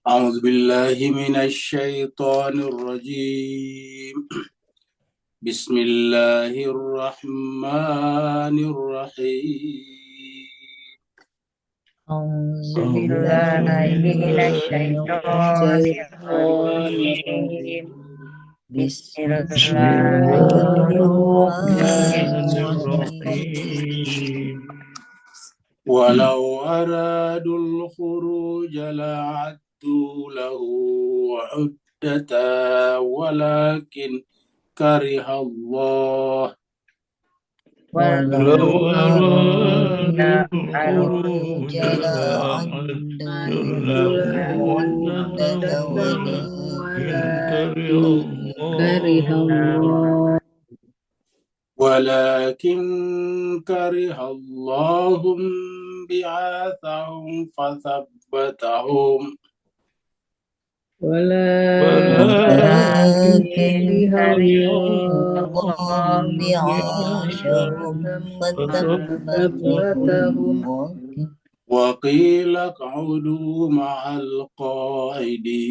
أعوذ بالله من الشيطان الرجيم. بسم الله الرحمن الرحيم. أعوذ بالله من الشيطان الرجيم. بسم الله الرحمن الرحيم. ولو أرادوا الخروج لعدوا له عدة ولكن كره الله ولو أرادوا الخروج لأعدوا له عدة ولكن كره الله بعاثهم فثبتهم ولكن كره الله بعاثهم فثبتهم وقيل اقعدوا مع القاعدين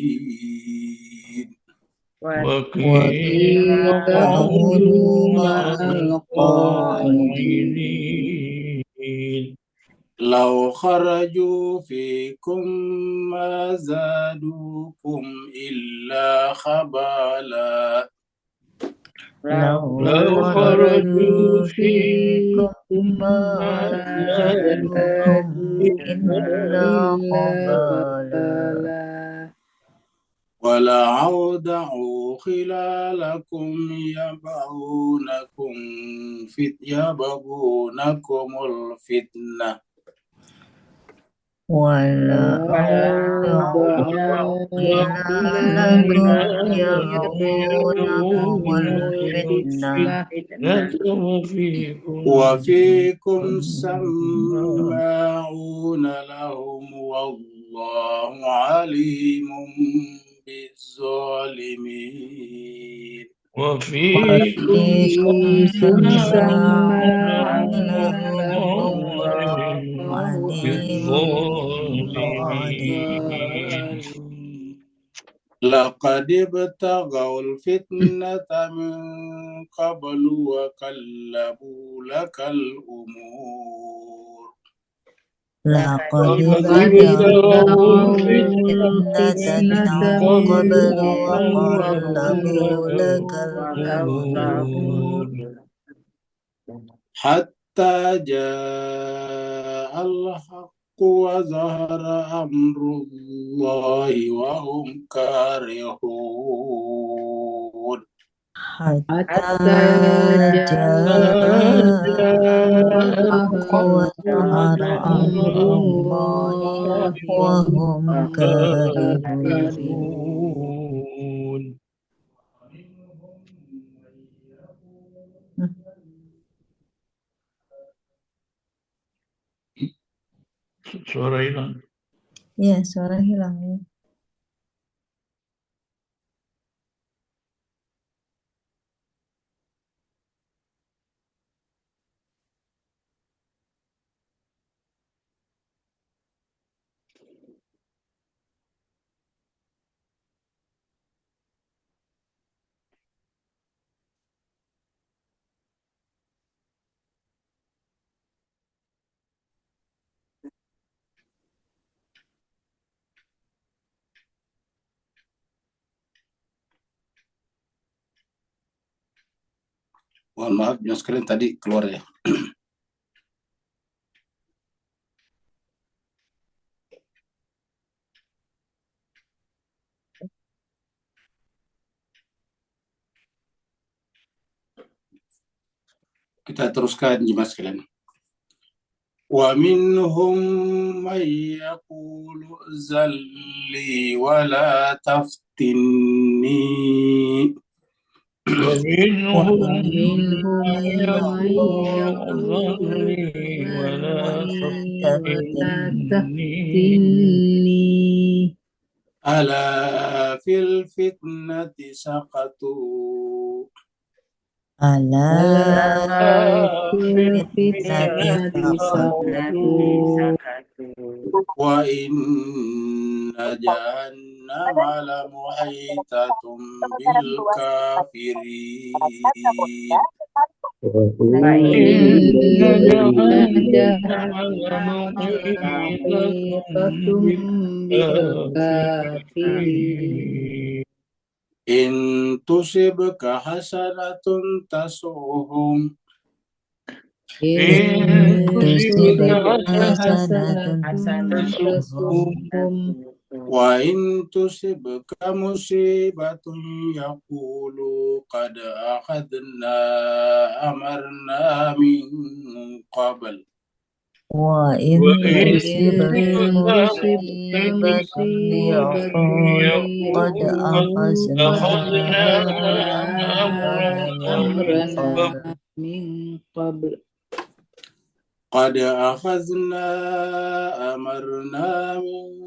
وقيل اقعدوا مع القاعدين. لو خرجوا فيكم ما زادوكم إلا خبالا لو خرجوا فيكم ما زادوكم إلا خبالا ولأوضعوا خلالكم يبغونكم الفتنة ولأوضعوا خلالكم يبغونكم الفتنة وفيكم سماعون لهم والله عليم بالظالمين وفيكم سماعون لهم والله عليم بالظالمين. لقد ابتغوا الفتنة من قبل وقلبوا لك الأمور لقد ابتغوا الفتنة من قبل وقلبوا لك الأمور حتى جاء الحق وظهر أمر الله وهم كارهون حتى جاء الحق وظهر أمر الله وهم كارهون. Suara hilang. Ya, suara hilang ya. Mohon maaf yang sekalian tadi keluar ya. Kita teruskan jemaah sekalian. Wa minhum may yaqulu zalli wa la taftinni. ومنهم من يقول ذرني ولا تفتني ألا في الفتنة سقطوا ألا في الفتنة سقطوا وإن جهنم جهنم لمحيطة بالكافرين إن إن جهنم محيطة بالكافرين إن تصبك حسنة تسؤهم إن تصبك حسنة حسنة تسؤهم وإن تصبك مصيبة يقولوا قد أخذنا أمرنا من قبل وإن تصبك مصيبة يقولوا قد أخذنا أمرنا من قبل قد أخذنا أمرنا من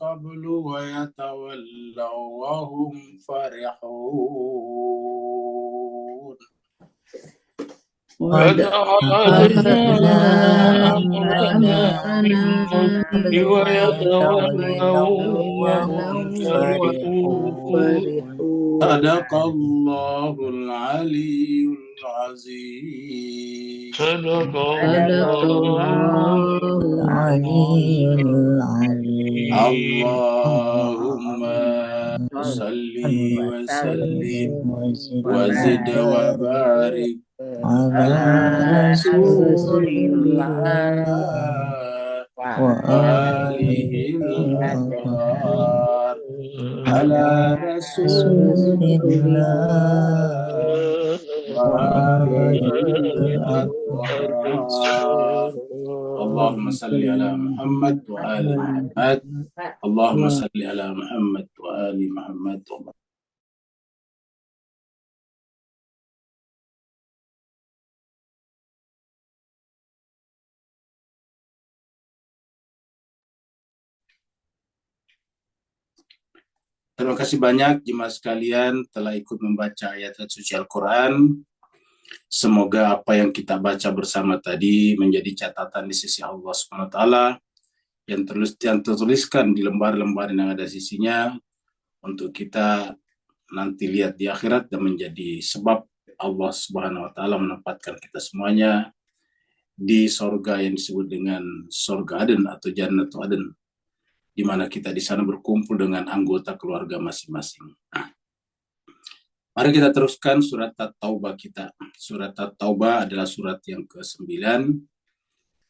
قبل ويتولوا وهم فرحون قد أخذنا أمرنا من قبل ويتولوا وهم فرحون صدق الله العلي العظيم صدق صدق الله العلي العظيم اللهم صل وسلم وزد وبارك على رسول الله وآله الأطهار على رسول الله وآله الأطهار اللهم صل على محمد وآل محمد اللهم صل على محمد وآل محمد Terima kasih banyak jemaah sekalian telah ikut membaca ayat suci Al-Quran. Semoga apa yang kita baca bersama tadi menjadi catatan di sisi Allah SWT yang tertuliskan di lembar-lembar yang ada di sisinya untuk kita nanti lihat di akhirat dan menjadi sebab Allah Subhanahu wa taala menempatkan kita semuanya di sorga yang disebut dengan sorga Aden atau Jannatul Aden, di mana kita di sana berkumpul dengan anggota keluarga masing-masing. Mari kita teruskan surat At-Taubah kita. Surat At-Taubah adalah surat yang ke-9.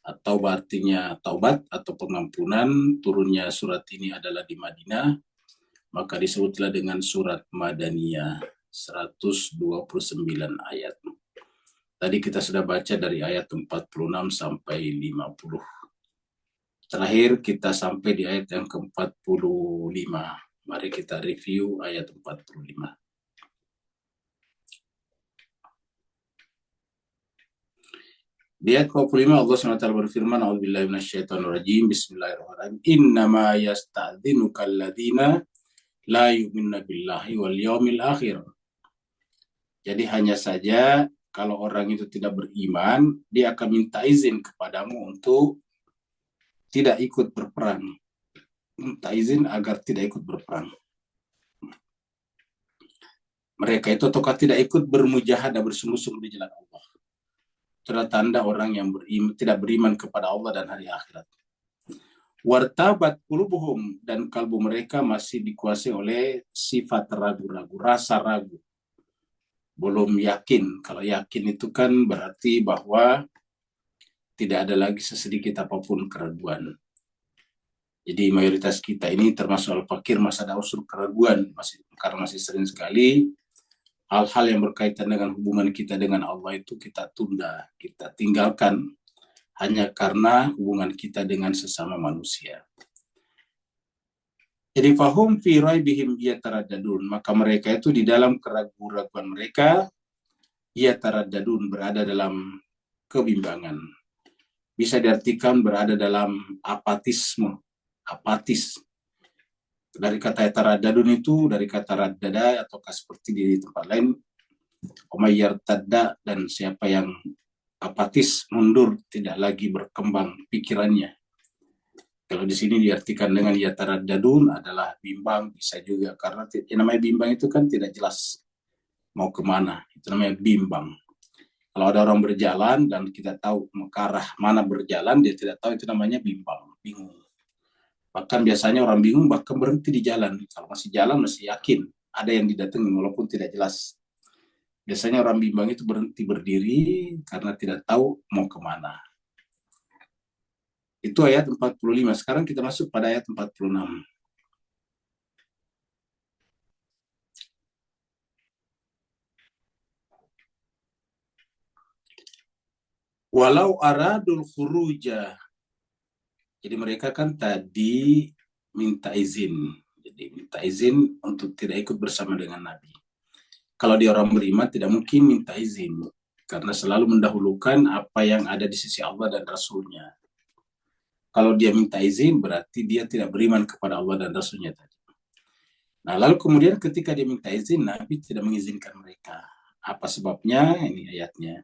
At-Taubah artinya taubat atau pengampunan. Turunnya surat ini adalah di Madinah, maka disebutlah dengan surat Madaniyah, 129 ayat. Tadi kita sudah baca dari ayat 46 sampai 50. Terakhir kita sampai di ayat yang ke-45. Mari kita review ayat 45. Di ayat 45 Allah SWT berfirman, A'udzubillahi minasyaitonirrajim, Bismillahirrahmanirrahim. Innama yasta'dzinuka alladziina la yu'minuna billahi wal yaumil akhir. Jadi hanya saja kalau orang itu tidak beriman, dia akan minta izin kepadamu untuk tidak ikut berperang. Minta izin agar tidak ikut berperang. Mereka itu ataukah tidak ikut bermujahadah, bersungguh-sungguh di jalan Allah. Itulah tanda orang yang tidak beriman kepada Allah dan hari akhirat. Wartabat qulubuhum, dan kalbu mereka masih dikuasai oleh sifat ragu-ragu, rasa ragu. Belum yakin. Kalau yakin itu kan berarti bahwa tidak ada lagi sesedikit apapun keraguan. Jadi mayoritas kita ini termasuk al-fakir masih ada unsur keraguan, karena masih sering sekali hal-hal yang berkaitan dengan hubungan kita dengan Allah itu kita tunda, kita tinggalkan hanya karena hubungan kita dengan sesama manusia. Jadi fahum fi raibihim yataraddadun, maka mereka itu di dalam keraguan mereka yataraddadun, berada dalam kebimbangan. Bisa diartikan berada dalam apatisme, apatis. Dari kata yataraddadun itu dari kata raddada, ataukah seperti di tempat lain umayyar tadda, dan siapa yang apatis, mundur, tidak lagi berkembang pikirannya. Kalau di sini diartikan dengan yataraddadun adalah bimbang, bisa juga karena yang namanya bimbang itu kan tidak jelas mau kemana, itu namanya bimbang. Kalau ada orang berjalan dan kita tahu ke arah mana berjalan, dia tidak tahu, itu namanya bimbang, bingung. Bahkan biasanya orang bingung bahkan berhenti di jalan. Kalau masih jalan masih yakin ada yang didatangi walaupun tidak jelas. Biasanya orang bimbang itu berhenti berdiri karena tidak tahu mau kemana. Itu ayat 45. Sekarang kita masuk pada ayat 46. Walau aradul khuruja. Jadi mereka kan tadi minta izin. Jadi minta izin untuk tidak ikut bersama dengan Nabi. Kalau dia orang beriman tidak mungkin minta izin. Karena selalu mendahulukan apa yang ada di sisi Allah dan Rasulnya. Kalau dia minta izin berarti dia tidak beriman kepada Allah dan Rasulnya tadi. Nah lalu kemudian ketika dia minta izin, Nabi tidak mengizinkan mereka. Apa sebabnya? Ini ayatnya.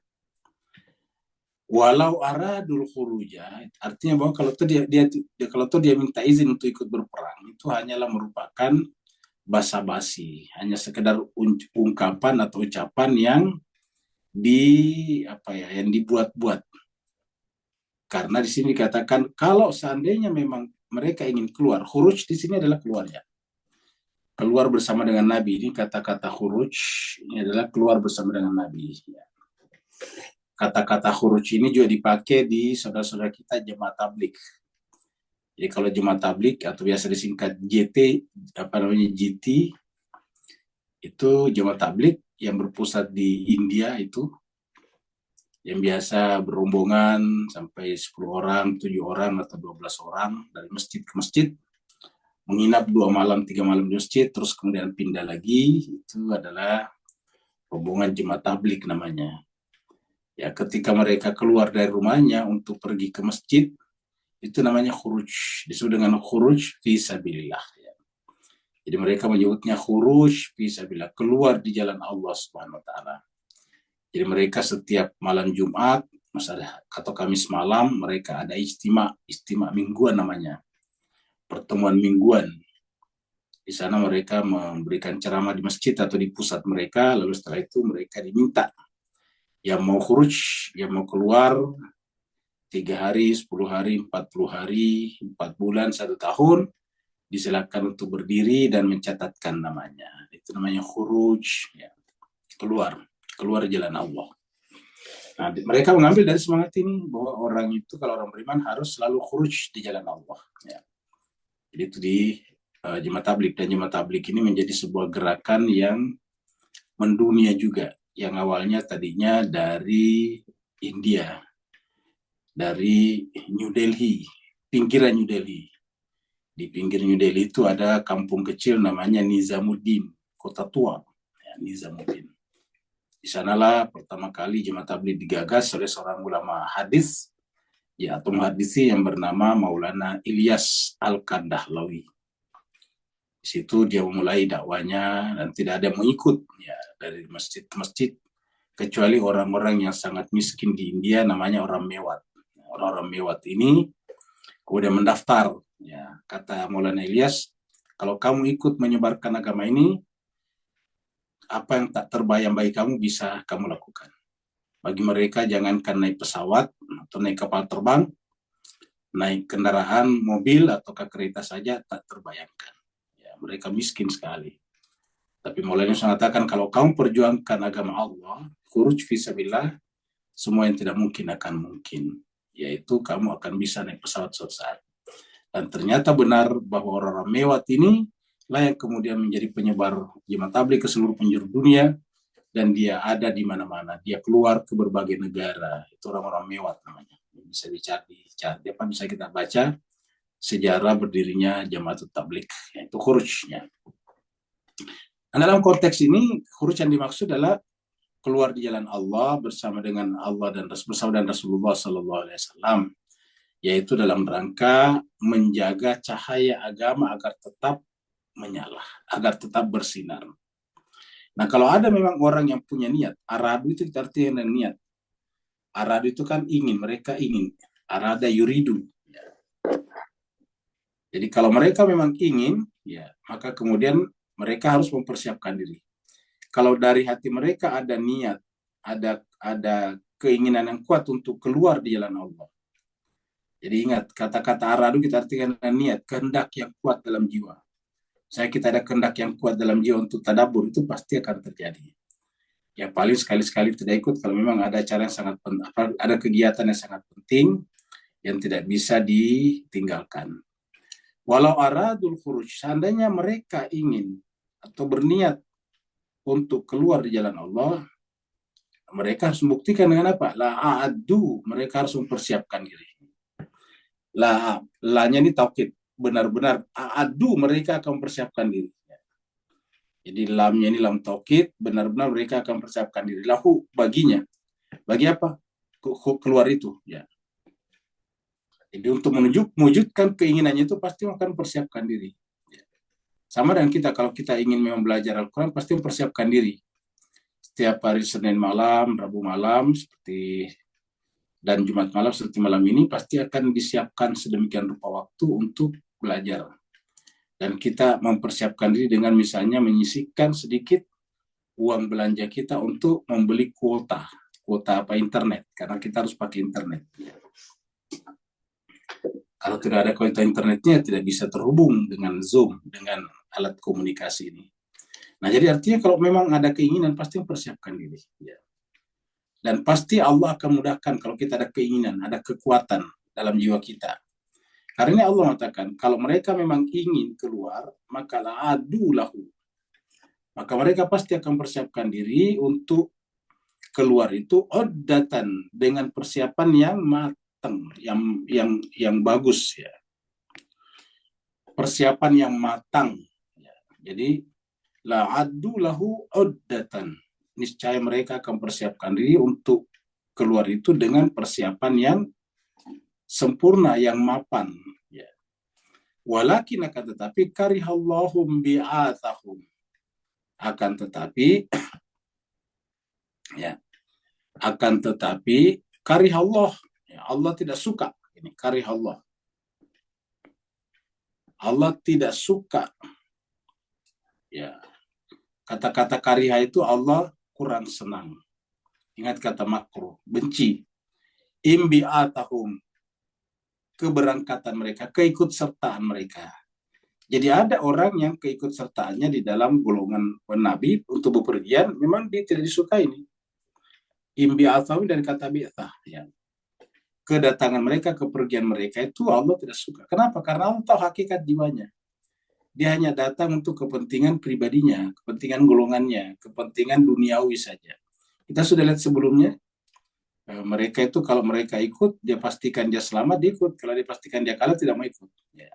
Walau aradul khuruja, artinya bahwa kalau dia minta izin untuk ikut berperang, itu hanyalah merupakan basa-basi, hanya sekedar ungkapan atau ucapan yang yang dibuat-buat. Karena di sini dikatakan kalau seandainya memang mereka ingin keluar, khuruj di sini adalah keluarnya. Keluar bersama dengan Nabi, ini kata-kata khuruj ini adalah keluar bersama dengan Nabi. Kata-kata khuruj ini juga dipakai di saudara-saudara kita jemaah tablik. Jadi kalau jemaah tablik atau biasa disingkat JT, GT, itu jemaah tablik yang berpusat di India itu, yang biasa berombongan sampai 10 orang, 7 orang, atau 12 orang dari masjid ke masjid, menginap 2 malam, 3 malam di masjid, terus kemudian pindah lagi, itu adalah rombongan jemaah tablik namanya. Ya, ketika mereka keluar dari rumahnya untuk pergi ke masjid, itu namanya khuruj, disebut dengan khuruj fi sabilillah. Ya. Jadi mereka menyebutnya khuruj fi sabilillah, keluar di jalan Allah Subhanahu wa taala. Jadi mereka setiap malam Jumat atau Kamis malam mereka ada istimak mingguan namanya. Pertemuan mingguan. Di sana mereka memberikan ceramah di masjid atau di pusat mereka, lalu setelah itu mereka diminta yang mau khuruj, yang mau keluar 3 hari, 10 hari, 40 hari, 4 bulan, 1 tahun, disilakan untuk berdiri dan mencatatkan namanya. Itu namanya khuruj, ya. keluar jalan Allah. Nah, mereka mengambil dari semangat ini bahwa orang itu kalau orang beriman harus selalu khuruj di jalan Allah. Ya. Jadi itu di jemaah tablik, dan jemaah tablik ini menjadi sebuah gerakan yang mendunia juga, yang awalnya tadinya dari India, dari New Delhi, pinggiran New Delhi. Di pinggir New Delhi itu ada kampung kecil namanya Nizamuddin, kota tua, ya, Nizamuddin. Di sanalah pertama kali jemaah tabligh digagas oleh seorang ulama hadis, ya, atau muhadisi yang bernama Maulana Ilyas Al-Kandahlawi. Di situ dia memulai dakwanya dan tidak ada yang mengikut, ya, dari masjid ke masjid kecuali orang-orang yang sangat miskin di India, namanya orang mewat. Orang-orang mewat ini kemudian mendaftar, ya, kata Maulana Ilyas, kalau kamu ikut menyebarkan agama ini, apa yang tak terbayang bagi kamu bisa kamu lakukan. Bagi mereka jangankan naik pesawat atau naik kapal terbang, naik kendaraan mobil atau kereta saja tak terbayangkan. Ya, mereka miskin sekali. Tapi Maulana mengatakan kalau kamu perjuangkan agama Allah, khuruj fisabilillah, semua yang tidak mungkin akan mungkin. Yaitu kamu akan bisa naik pesawat suatu saat. Dan ternyata benar bahwa orang-orang mewat ini lah yang kemudian menjadi penyebar jemaah tabligh ke seluruh penjuru dunia, dan dia ada di mana-mana. Dia keluar ke berbagai negara. Itu orang-orang mewat namanya. Bisa dicari, bisa kita baca sejarah berdirinya jemaah tabligh, yaitu khurujnya. Nah, dalam konteks ini khuruj yang dimaksud adalah keluar di jalan Allah bersama dengan Allah dan Rasulullah Sallallahu Alaihi Wasallam, yaitu dalam rangka menjaga cahaya agama agar tetap menyala, agar tetap bersinar. Nah, kalau ada memang orang yang punya niat, aradu itu artinya niat. Aradu itu kan ingin, mereka ingin. Arada yuridu. Jadi kalau mereka memang ingin, ya maka kemudian mereka harus mempersiapkan diri. Kalau dari hati mereka ada niat, ada keinginan yang kuat untuk keluar di jalan Allah. Jadi ingat, kata-kata aradu kita artikan niat, kehendak yang kuat dalam jiwa. Saya kita ada kehendak yang kuat dalam jiwa untuk tadabbur, itu pasti akan terjadi. Ya paling sekali-sekali tidak ikut kalau memang ada acara yang sangat penting, ada kegiatan yang sangat penting yang tidak bisa ditinggalkan. Walau aradul khuruj, seandainya mereka ingin atau berniat untuk keluar di jalan Allah, mereka harus membuktikan dengan apa? La'adu, mereka harus mempersiapkan diri. La-nya ini taukid, benar-benar adu mereka akan mempersiapkan diri. Jadi lamnya ini lam taukid, benar-benar mereka akan mempersiapkan diri. Lahu baginya. Bagi apa? Keluar itu, ya. Jadi untuk mewujudkan keinginannya itu pasti akan mempersiapkan diri. Sama dengan kita, kalau kita ingin memang belajar Al-Quran, pasti mempersiapkan diri. Setiap hari Senin malam, Rabu malam, dan Jumat malam seperti malam ini, pasti akan disiapkan sedemikian rupa waktu untuk belajar. Dan kita mempersiapkan diri dengan misalnya menyisihkan sedikit uang belanja kita untuk membeli kuota internet, karena kita harus pakai internet. Kalau tidak ada kuota internetnya, tidak bisa terhubung dengan Zoom, dengan alat komunikasi ini. Nah, jadi artinya kalau memang ada keinginan, pasti mempersiapkan diri. Ya. Dan pasti Allah akan mudahkan kalau kita ada keinginan, ada kekuatan dalam jiwa kita. Karena ini Allah mengatakan, kalau mereka memang ingin keluar, maka la'adu lahu. Maka mereka pasti akan persiapkan diri untuk keluar itu oddatan, dengan persiapan yang matang, yang bagus, ya. Persiapan yang matang. Ya. Jadi la'adu lahu oddatan. Niscaya mereka akan persiapkan diri untuk keluar itu dengan persiapan yang sempurna, yang mapan. Ya. Walakin akan tetapi karihallahum bi'athahum. Akan tetapi ya, akan tetapi karihallah, ya, Allah tidak suka. Ini karihallah. Allah tidak suka. Ya. Kata-kata kariha itu Allah kurang senang. Ingat kata makruh, benci. Imbi'atahum, keberangkatan mereka, keikutsertaan mereka. Jadi ada orang yang keikutsertaannya di dalam golongan Nabi untuk bepergian, memang dia tidak disukai ini. Imbi'atahum dari kata bi'tah. Ya. Kedatangan mereka, kepergian mereka itu Allah tidak suka. Kenapa? Karena Allah tahu hakikat jiwanya. Dia hanya datang untuk kepentingan pribadinya, kepentingan golongannya, kepentingan duniawi saja. Kita sudah lihat sebelumnya, mereka itu kalau mereka ikut, dia pastikan dia selamat, dia ikut. Kalau dia pastikan dia kalah, tidak mau ikut. Ya.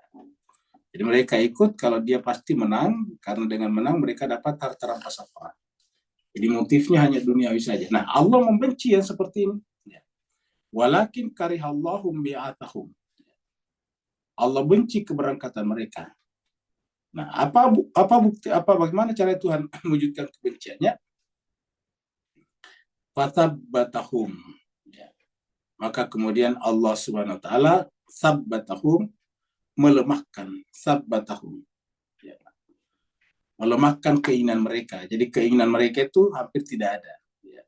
Jadi mereka ikut kalau dia pasti menang, karena dengan menang mereka dapat harta rampasan perang. Jadi motifnya hanya duniawi saja. Nah, Allah membenci yang seperti ini. Ya. Walakin karihallahum bi'atahum. Allah benci keberangkatan mereka. Nah, bagaimana cara Tuhan mewujudkan kebenciannya? Fatabbatahum. Ya. Maka kemudian Allah Subhanahu wa taala sabbatahum, melemahkan, sabbatahum. Ya. Melemahkan keinginan mereka. Jadi keinginan mereka itu hampir tidak ada. Ya.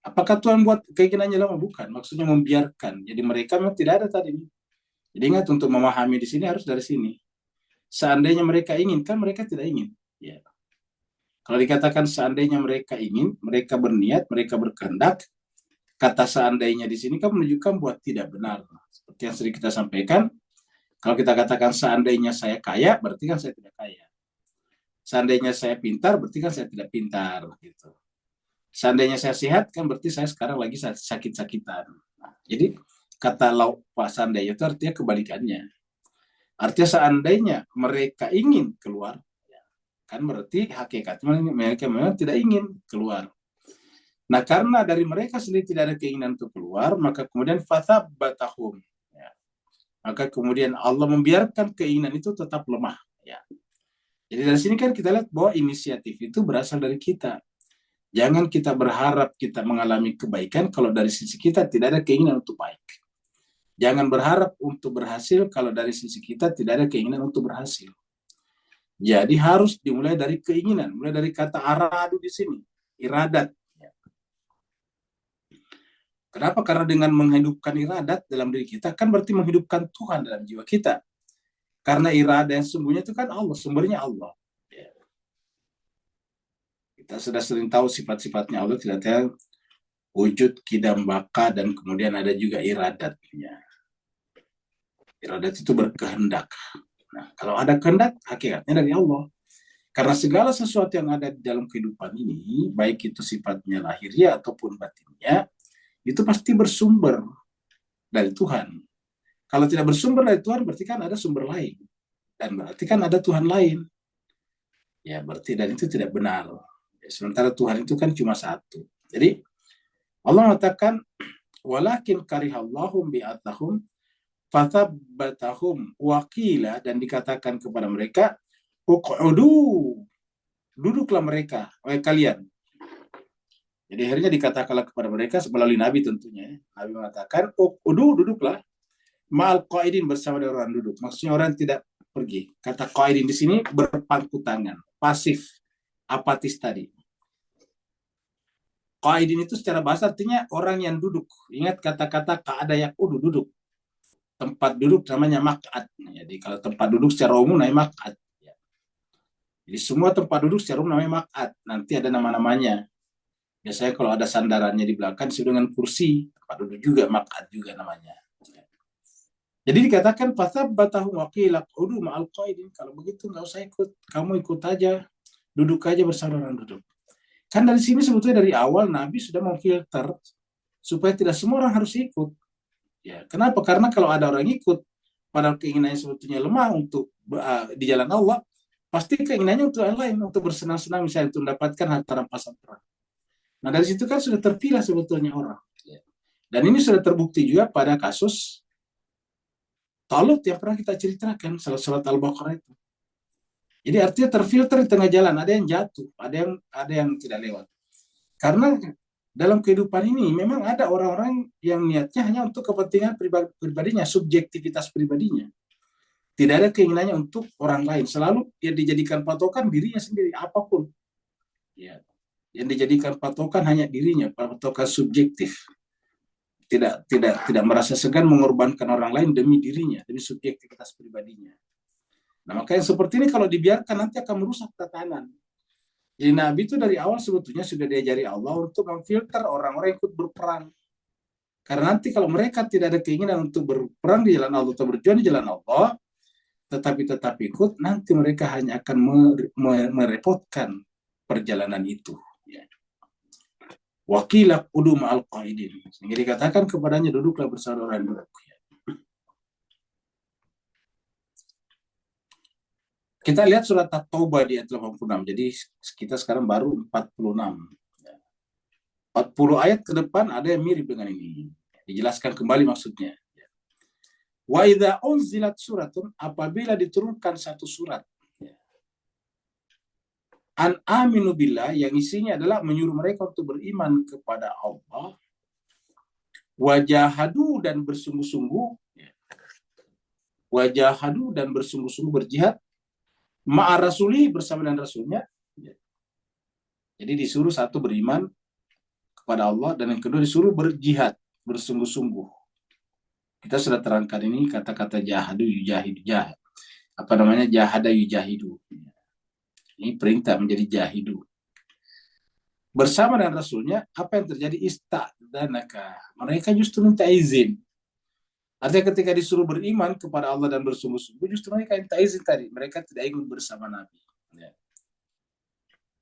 Apakah Tuhan buat keinginannya lemah? Bukan. Maksudnya membiarkan. Jadi mereka memang tidak ada tadi. Jadi ingat, untuk memahami di sini harus dari sini. Seandainya mereka ingin, kan mereka tidak ingin. Ya. Kalau dikatakan seandainya mereka ingin, mereka berniat, mereka berkehendak, kata seandainya di sini kan menunjukkan buat tidak benar. Seperti yang sering kita sampaikan, kalau kita katakan seandainya saya kaya, berarti kan saya tidak kaya. Seandainya saya pintar, berarti kan saya tidak pintar. Gitu. Seandainya saya sehat, kan berarti saya sekarang lagi sakit-sakitan. Nah, jadi kata Pak seandainya itu artinya kebalikannya. Artinya seandainya mereka ingin keluar, kan berarti hakikatnya mereka memang tidak ingin keluar. Nah, karena dari mereka sendiri tidak ada keinginan untuk keluar, maka kemudian fathabbatahum. Ya. Maka kemudian Allah membiarkan keinginan itu tetap lemah. Ya. Jadi dari sini kan kita lihat bahwa inisiatif itu berasal dari kita. Jangan kita berharap kita mengalami kebaikan kalau dari sisi kita tidak ada keinginan untuk baik. Jangan berharap untuk berhasil kalau dari sisi kita tidak ada keinginan untuk berhasil. Jadi harus dimulai dari keinginan, mulai dari kata aradu di sini, iradat. Kenapa? Karena dengan menghidupkan iradat dalam diri kita kan berarti menghidupkan Tuhan dalam jiwa kita. Karena iradat yang sungguhnya itu kan Allah, sumbernya Allah. Kita sudah sering tahu sifat-sifatnya Allah, tidak tahu wujud, kidam, baka, dan kemudian ada juga iradatnya. Iradat itu berkehendak. Nah, kalau ada kehendak, hakikatnya dari Allah. Karena segala sesuatu yang ada di dalam kehidupan ini, baik itu sifatnya lahiriah ataupun batinnya, itu pasti bersumber dari Tuhan. Kalau tidak bersumber dari Tuhan, berarti kan ada sumber lain. Dan berarti kan ada Tuhan lain. Ya, berarti dan itu tidak benar. Sementara Tuhan itu kan cuma satu. Jadi, Allah mengatakan, walakin karihallahum bi'atahum fathabbatahum waqila, dan dikatakan kepada mereka, uq'udu, duduklah mereka, oleh kalian. Jadi akhirnya dikatakanlah kepada mereka melalui Nabi tentunya. Nabi mengatakan, uq'udu, duduklah, ma'al qaidin, bersama dengan orang duduk. Maksudnya orang tidak pergi. Kata qaidin di sini berpangku tangan, pasif, apatis tadi. Qaidin itu secara bahasa artinya orang yang duduk. Ingat kata-kata ka'ada yaqudu, duduk. Tempat duduk namanya maq'ad. Jadi kalau tempat duduk secara umum namanya maq'ad. Jadi semua tempat duduk secara umum namanya maq'ad. Nanti ada nama-namanya. Biasanya kalau ada sandarannya di belakang disebut dengan kursi. Tempat duduk juga maq'ad juga namanya. Jadi dikatakan fathabbatahum waqila qudu ma'al qaidin. Kalau begitu nggak usah ikut, kamu ikut aja, duduk aja bersama orang duduk. Kan dari sini sebetulnya dari awal Nabi sudah memfilter supaya tidak semua orang harus ikut. Ya, kenapa? Karena kalau ada orang ikut, padahal keinginannya sebetulnya lemah untuk di jalan Allah, pasti keinginannya untuk yang lain, untuk bersenang-senang, misalnya untuk mendapatkan harta rampasan perang. Nah dari situ kan sudah terpilah sebetulnya orang. Dan ini sudah terbukti juga pada kasus Talut yang pernah kita ceritakan, surat Al-Baqarah itu. Jadi artinya terfilter di tengah jalan, ada yang jatuh, ada yang tidak lewat. Karena dalam kehidupan ini memang ada orang-orang yang niatnya hanya untuk kepentingan pribadinya, subjektivitas pribadinya. Tidak ada keinginannya untuk orang lain. Selalu yang dijadikan patokan dirinya sendiri, apapun. Ya. Yang dijadikan patokan hanya dirinya, patokan subjektif. Tidak merasa segan mengorbankan orang lain demi dirinya, demi subjektivitas pribadinya. Nah, maka yang seperti ini kalau dibiarkan nanti akan merusak tatanan. Jadi Nabi itu dari awal sebetulnya sudah diajari Allah untuk memfilter orang-orang yang ikut berperang. Karena nanti kalau mereka tidak ada keinginan untuk berperang di jalan Allah atau berjuang di jalan Allah, tetapi tetap ikut, nanti mereka hanya akan merepotkan perjalanan itu. Wakilah udu ma'al qaidin. Sehingga dikatakan kepadanya, duduklah bersama orang duduk. Kita lihat surat At-Taubah di ayat 86. Jadi kita sekarang baru 46. 40 ayat ke depan ada yang mirip dengan ini. Dijelaskan kembali maksudnya. Wa idza unzilat suratun, apabila diturunkan satu surat, an aminu billah, yang isinya adalah menyuruh mereka untuk beriman kepada Allah, wajahadu, dan bersungguh-sungguh, wajahadu, dan bersungguh-sungguh berjihad, ma'a rasuli, bersama dengan rasulnya. Jadi disuruh satu beriman kepada Allah, dan yang kedua disuruh berjihad, bersungguh-sungguh. Kita sudah terangkan ini kata-kata jahadu, yujahidu, jahad. Apa namanya? Jahada yujahidu. Ini perintah menjadi jahidu. Bersama dengan rasulnya, apa yang terjadi? Ista'danaka. Mereka justru minta izin. Artinya ketika disuruh beriman kepada Allah dan bersungguh-sungguh, justru mereka minta izin tadi. Mereka tidak ingin bersama Nabi.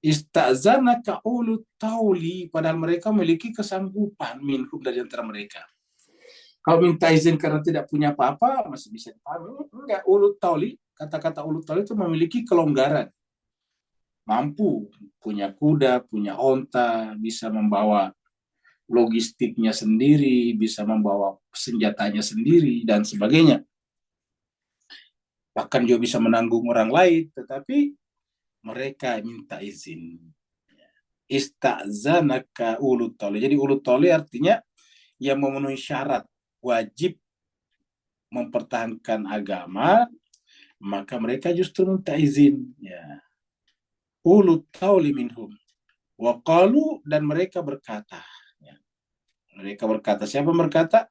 Ista'zanaka ulut tauli, padahal mereka memiliki kesanggupan minhum, dari antara mereka. Kalau minta izin karena tidak punya apa-apa, masih bisa dipahami. Enggak, ulut tauli, kata-kata ulut tauli itu memiliki kelonggaran. Mampu, punya kuda, punya onta, bisa membawa logistiknya sendiri, bisa membawa senjatanya sendiri, dan sebagainya. Bahkan juga bisa menanggung orang lain, tetapi mereka minta izin. Ista'zanaka ulut tauli. Jadi ulut tauli artinya yang memenuhi syarat, wajib mempertahankan agama, maka mereka justru minta izin. Ya. Ulut tauli minhum. Wa qalu, dan mereka berkata. Ya. Mereka berkata, siapa berkata?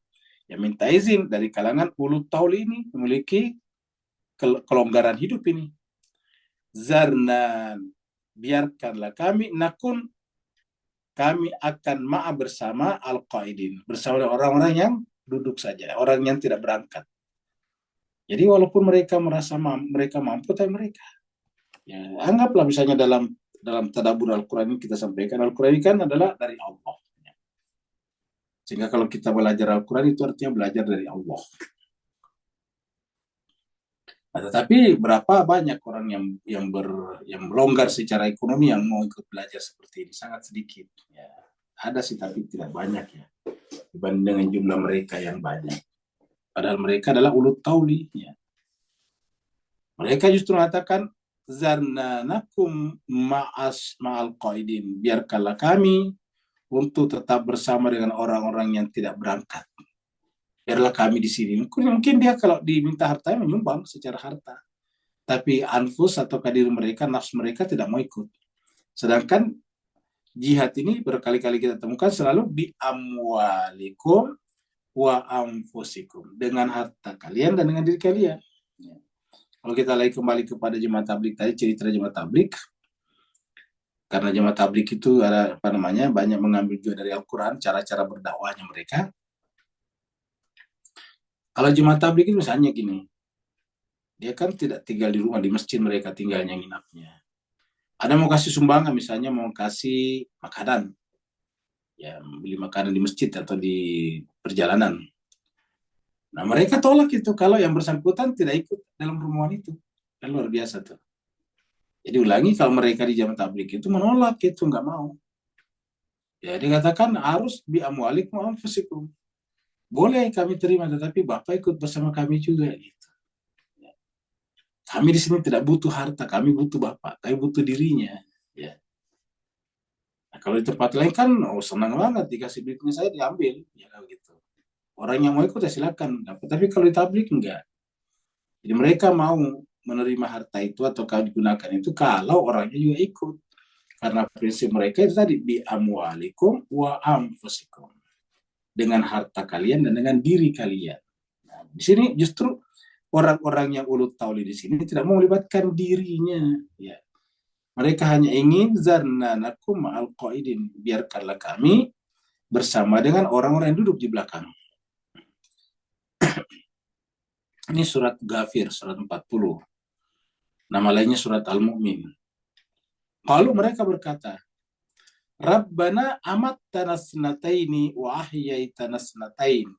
Ya minta izin dari kalangan ulut tauli ini, memiliki kelonggaran hidup ini. Zarnan, biarkanlah kami, nakun, kami akan ma'a bersama al-qaidin, bersama orang-orang yang duduk saja, orang yang tidak berangkat. Jadi walaupun mereka merasa mereka mampu, tapi mereka, ya anggaplah misalnya dalam tadabbur Al-Quran ini kita sampaikan, Al-Quran ini kan adalah dari Allah. Sehingga kalau kita belajar Al-Quran itu artinya belajar dari Allah. Nah, tetapi berapa banyak orang yang melonggar secara ekonomi yang mau ikut belajar seperti ini? Sangat sedikit. Ya. Ada sih, tapi tidak banyak ya dibanding dengan jumlah mereka yang banyak. Padahal mereka adalah ulut tauli. Ya. Mereka justru mengatakan, zarnanakum ma'al qaidin, biarkanlah kami untuk tetap bersama dengan orang-orang yang tidak berangkat. Biarlah kami di sini. Mungkin dia kalau diminta hartanya menyumbang secara harta. Tapi anfus atau kadir mereka, nafsu mereka tidak mau ikut. Sedangkan jihad ini berkali-kali kita temukan selalu bi amwalikum wa anfusikum. Dengan harta kalian dan dengan diri kalian. Ya. Kalau kita lagi kembali kepada jemaah tabligh tadi, cerita jemaah tabligh, karena jemaah tabligh itu ada banyak mengambil juga dari Al-Quran, cara-cara berdakwahnya mereka. Kalau jemaah tabligh itu misalnya gini, dia kan tidak tinggal di rumah, di masjid mereka tinggalnya, nginapnya. Ada mau kasih sumbangan, misalnya mau kasih makanan, ya beli makanan di masjid atau di perjalanan. Nah mereka tolak itu kalau yang bersangkutan tidak ikut dalam rombongan itu. Kan luar biasa tuh. Jadi ulangi, kalau mereka di jamaah tabligh itu menolak itu, nggak mau. Ya dikatakan harus bi amwalikum wa anfusikum. Boleh kami terima, tetapi Bapak ikut bersama kami juga gitu. Ya. Kami di sini tidak butuh harta, kami butuh Bapak, kami butuh dirinya. Ya. Nah, kalau di tempat lain kan, senang banget dikasih duitnya saya diambil, ya gitu. Orang yang mau ikut ya silakan, tapi kalau di tabligh enggak. Jadi mereka mau menerima harta itu atau kalau digunakan itu kalau orangnya juga ikut. Karena prinsip mereka itu tadi bi amwalikum wa anfusikum. Dengan harta kalian dan dengan diri kalian. Nah, di sini justru orang-orang yang ulut tauli di sini tidak mau melibatkan dirinya. Ya. Mereka hanya ingin zarnanakum ma'al qaidin, biarkanlah kami bersama dengan orang-orang yang duduk di belakang. Ini surat Ghafir, surat 40. Nama lainnya surat Al-Mu'min. Lalu mereka berkata, Rabbana amattana snataini wa ahyaitana snatain.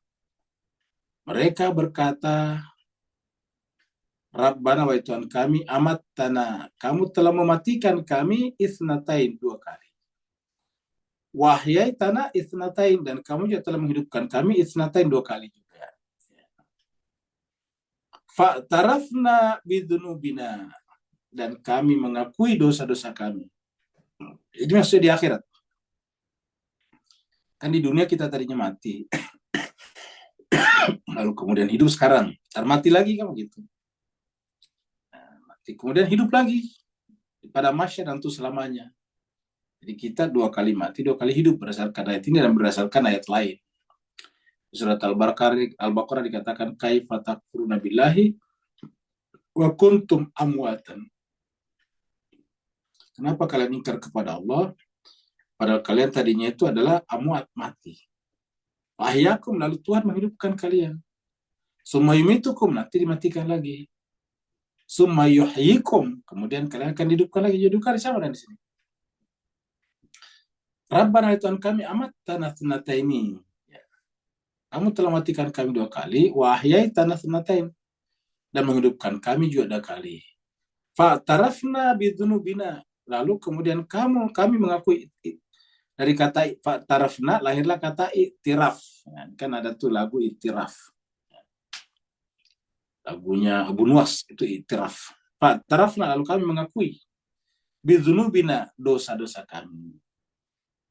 Mereka berkata, Rabbana, wahai Tuhan kami, amattana, kamu telah mematikan kami isnatain 2 kali. Wa ahyaitana isnatain, dan kamu juga telah menghidupkan kami isnatain 2 kali juga. Fa'tarafna bidunubina, dan kami mengakui dosa-dosa kami. Ini maksudnya di akhirat. Kan di dunia kita tadinya mati. Lalu kemudian hidup sekarang. Ntar mati lagi kan begitu. Nah, mati kemudian hidup lagi. Pada masyar tentu selamanya. Jadi kita 2 kali mati, 2 kali hidup berdasarkan ayat ini dan berdasarkan ayat lain. Surat Al-Baqarah dikatakan kaifa takfuruna billahi wa kuntum amwatan. Kenapa kalian ingkar kepada Allah padahal kalian tadinya itu adalah amwat, mati. Ahyakum, lalu Tuhan menghidupkan kalian. Summa yumitukum, nanti dimatikan lagi. Summa yuhyikum, kemudian kalian akan dihidupkan lagi. Jadi dua kali sama di sini. Rabbana, Tuhan kami, amattana thnataini. Kamu telah matikan kami 2 kali, wa ahyaitana thnataini, dan menghidupkan kami juga 2 kali. Fa'tarafna bidunubina, lalu kemudian kami mengakui. Dari kata fa'tarafna lahirlah kata iktiraf. Kan ada tuh lagu iktiraf. Lagunya Abu Nuwas itu iktiraf. Fa'tarafna, lalu kami mengakui bidunubina, dosa-dosa kami.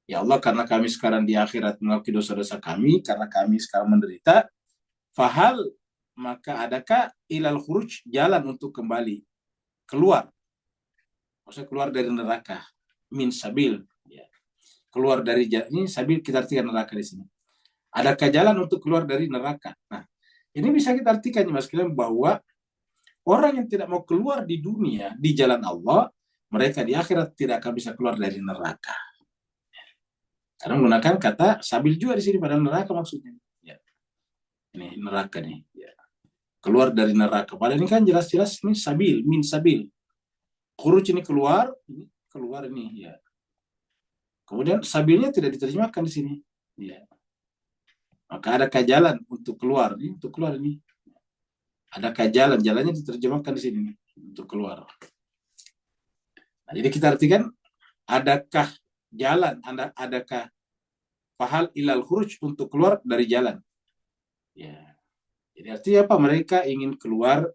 Ya Allah, karena kami sekarang di akhirat mengakui dosa-dosa kami, karena kami sekarang menderita, fahal, maka adakah ilal khuruj, jalan untuk kembali keluar, maksudnya keluar dari neraka, min sabil, ya. Keluar dari ini sabil kita artikan neraka di sini. Adakah jalan untuk keluar dari neraka? Nah, ini bisa kita artikan Mas kalian bahwa orang yang tidak mau keluar di dunia di jalan Allah, mereka di akhirat tidak akan bisa keluar dari neraka. Karena menggunakan kata sabil juga di sini, pada neraka maksudnya. Ya. Ini neraka nih. Ya. Keluar dari neraka. Padahal ini kan jelas-jelas ini sabil, min sabil. Khuruj ini keluar ini. Ya. Kemudian sabilnya tidak diterjemahkan di sini. Ya. Maka adakah jalan untuk keluar ini? Untuk keluar ini. Adakah jalan? Jalannya diterjemahkan di sini untuk keluar. Nah, jadi kita artikan adakah jalan, adakah fahal ilal khuruj, untuk keluar dari jalan. Ya. Jadi artinya apa? Mereka ingin keluar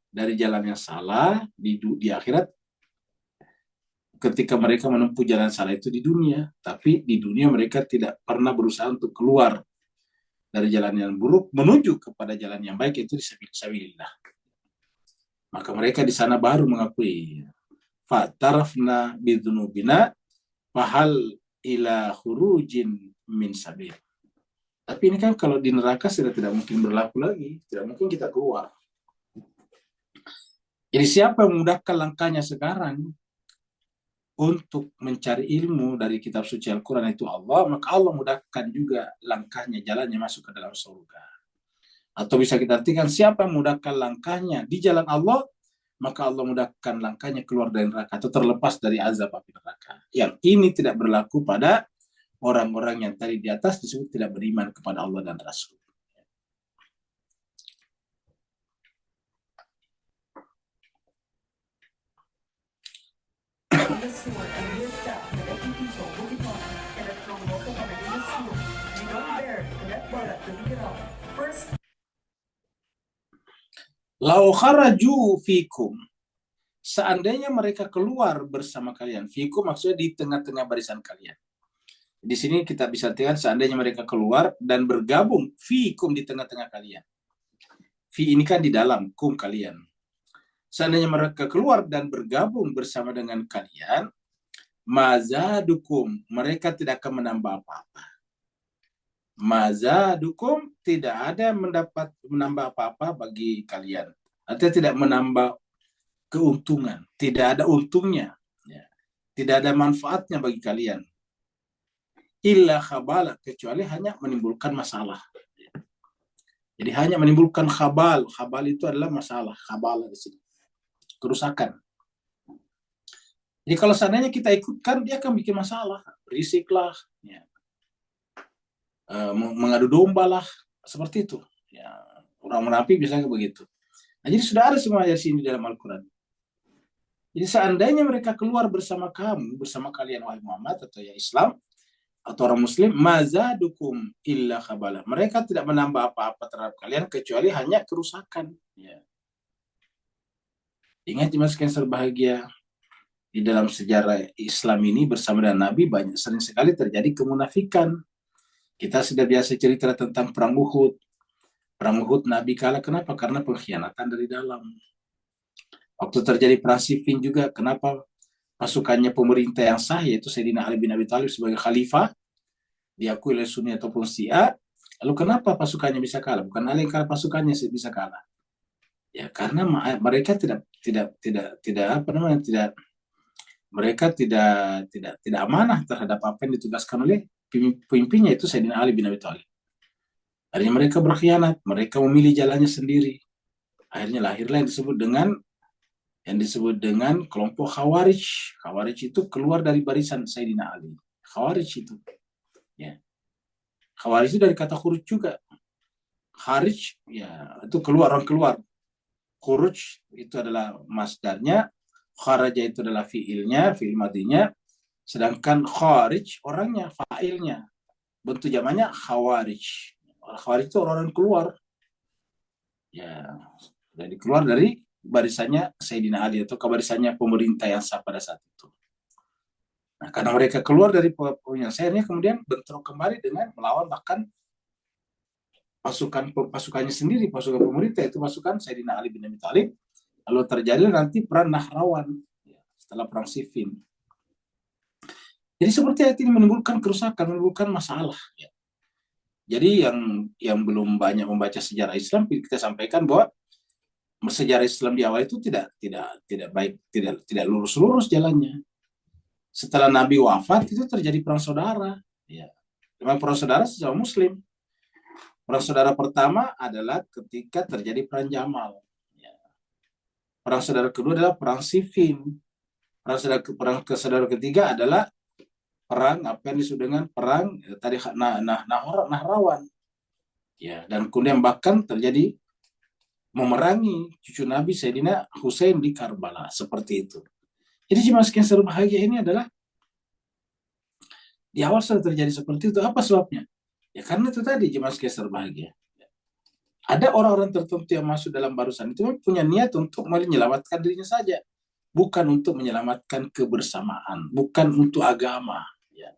dari jalan yang salah di akhirat ketika mereka menempuh jalan salah itu di dunia. Tapi di dunia mereka tidak pernah berusaha untuk keluar dari jalan yang buruk menuju kepada jalan yang baik, itu di sabilillah. Maka mereka di sana baru mengakui fatarafna bidunubina fahal ila khurujin min sabil. Tapi ini kan kalau di neraka sudah tidak mungkin berlaku lagi, tidak mungkin kita keluar. Jadi siapa yang memudahkan langkahnya sekarang untuk mencari ilmu dari kitab suci Al-Quran itu Allah, maka Allah mudahkan juga langkahnya, jalannya masuk ke dalam surga. Atau bisa kita artikan siapa yang memudahkan langkahnya di jalan Allah, maka Allah mudahkan langkahnya keluar dari neraka atau terlepas dari azab api neraka. Yang ini tidak berlaku pada orang-orang yang tadi di atas disebut tidak beriman kepada Allah dan Rasul. Lau kharaju fikum, seandainya mereka keluar bersama kalian, fikum maksudnya di tengah-tengah barisan kalian. Di sini kita bisa artikan seandainya mereka keluar dan bergabung fikum, di tengah-tengah kalian. Fi ini kan di dalam, kum kalian. Seandainya mereka keluar dan bergabung bersama dengan kalian, mazadukum, mereka tidak akan menambah apa-apa. Mazadukum, tidak ada menambah apa-apa bagi kalian. Artinya tidak menambah keuntungan, tidak ada untungnya, ya. Tidak ada manfaatnya bagi kalian. Illa khabala, kecuali hanya menimbulkan masalah. Jadi hanya menimbulkan khabal. Khabal itu adalah masalah. Khabal di sini, kerusakan. Jadi kalau seandainya kita ikutkan, dia akan bikin masalah, berisik lah, ya. Mengadu domba lah, seperti itu. Ya, orang munafik biasanya begitu. Nah, jadi sudah ada semua di sini dalam Al-Quran. Jadi seandainya mereka keluar bersama kamu, bersama kalian wahai Muhammad atau ya Islam atau orang Muslim, mazadukum illa khabala. Mereka tidak menambah apa-apa terhadap kalian kecuali hanya kerusakan. Ya. Ingat mas sekalian berbahagia, di dalam sejarah Islam ini bersama dengan Nabi sering sekali terjadi kemunafikan. Kita sudah biasa cerita tentang perang Uhud. Perang Uhud Nabi kalah, kenapa? Karena pengkhianatan dari dalam. Waktu terjadi perang Siffin juga, kenapa? Pasukannya pemerintah yang sah, yaitu Sayyidina Ali bin Abi Thalib sebagai khalifah, diakui oleh Sunni ataupun Syiah. Lalu kenapa pasukannya bisa kalah? Bukan Ali yang kalah, pasukannya bisa kalah. Ya karena mereka mereka tidak amanah terhadap apa yang ditugaskan oleh pemimpinnya, itu Sayyidina Ali bin Abi Thalib. Akhirnya mereka berkhianat, mereka memilih jalannya sendiri. Akhirnya lahirlah yang disebut dengan kelompok Khawarij. Khawarij itu keluar dari barisan Sayyidina Ali. Khawarij itu, ya. Khawarij itu dari kata khuruj juga. Kharij, ya, itu keluar, orang keluar. Khuruj itu adalah masdarnya, kharaja itu adalah fiilnya, fiil madinya, sedangkan kharij orangnya, fa'ilnya. Bentuk zamannya khawarij. Khawarij itu orang-orang keluar. Ya, jadi keluar dari barisannya Sayyidina Ali atau barisannya pemerintah yang sah pada saat itu. Nah, karena mereka keluar dari penyelesaiannya, kemudian bentrok kembali dengan melawan, bahkan pasukannya sendiri, pasukan pemerintah itu pasukan Sayyidina Ali bin Abi Thalib. Lalu terjadi nanti perang Nahrawan setelah perang Siffin. Jadi seperti itu menimbulkan kerusakan, menimbulkan masalah. Ya. Jadi yang belum banyak membaca sejarah Islam, kita sampaikan bahwa sejarah Islam di awal itu tidak baik, tidak lurus jalannya. Setelah Nabi wafat itu terjadi perang saudara. Ya. Memang perang saudara sesama Muslim. Perang saudara pertama adalah ketika terjadi perang Jamal. Ya. Perang saudara kedua adalah perang Siffin. Perang saudara ketiga adalah perang apa yang disebut dengan perang tadi Nahrawan. Ya, dan kemudian bahkan terjadi memerangi cucu Nabi Sayyidina Husain di Karbala, seperti itu. Jadi jemaah sekalian berbahagia ini adalah di awal sudah terjadi seperti itu. Apa sebabnya? Ya karena itu tadi jemaah sekalian berbahagia. Ada orang-orang tertentu yang masuk dalam barisan itu punya niat untuk menyelamatkan dirinya saja, bukan untuk menyelamatkan kebersamaan, bukan untuk agama. Ya.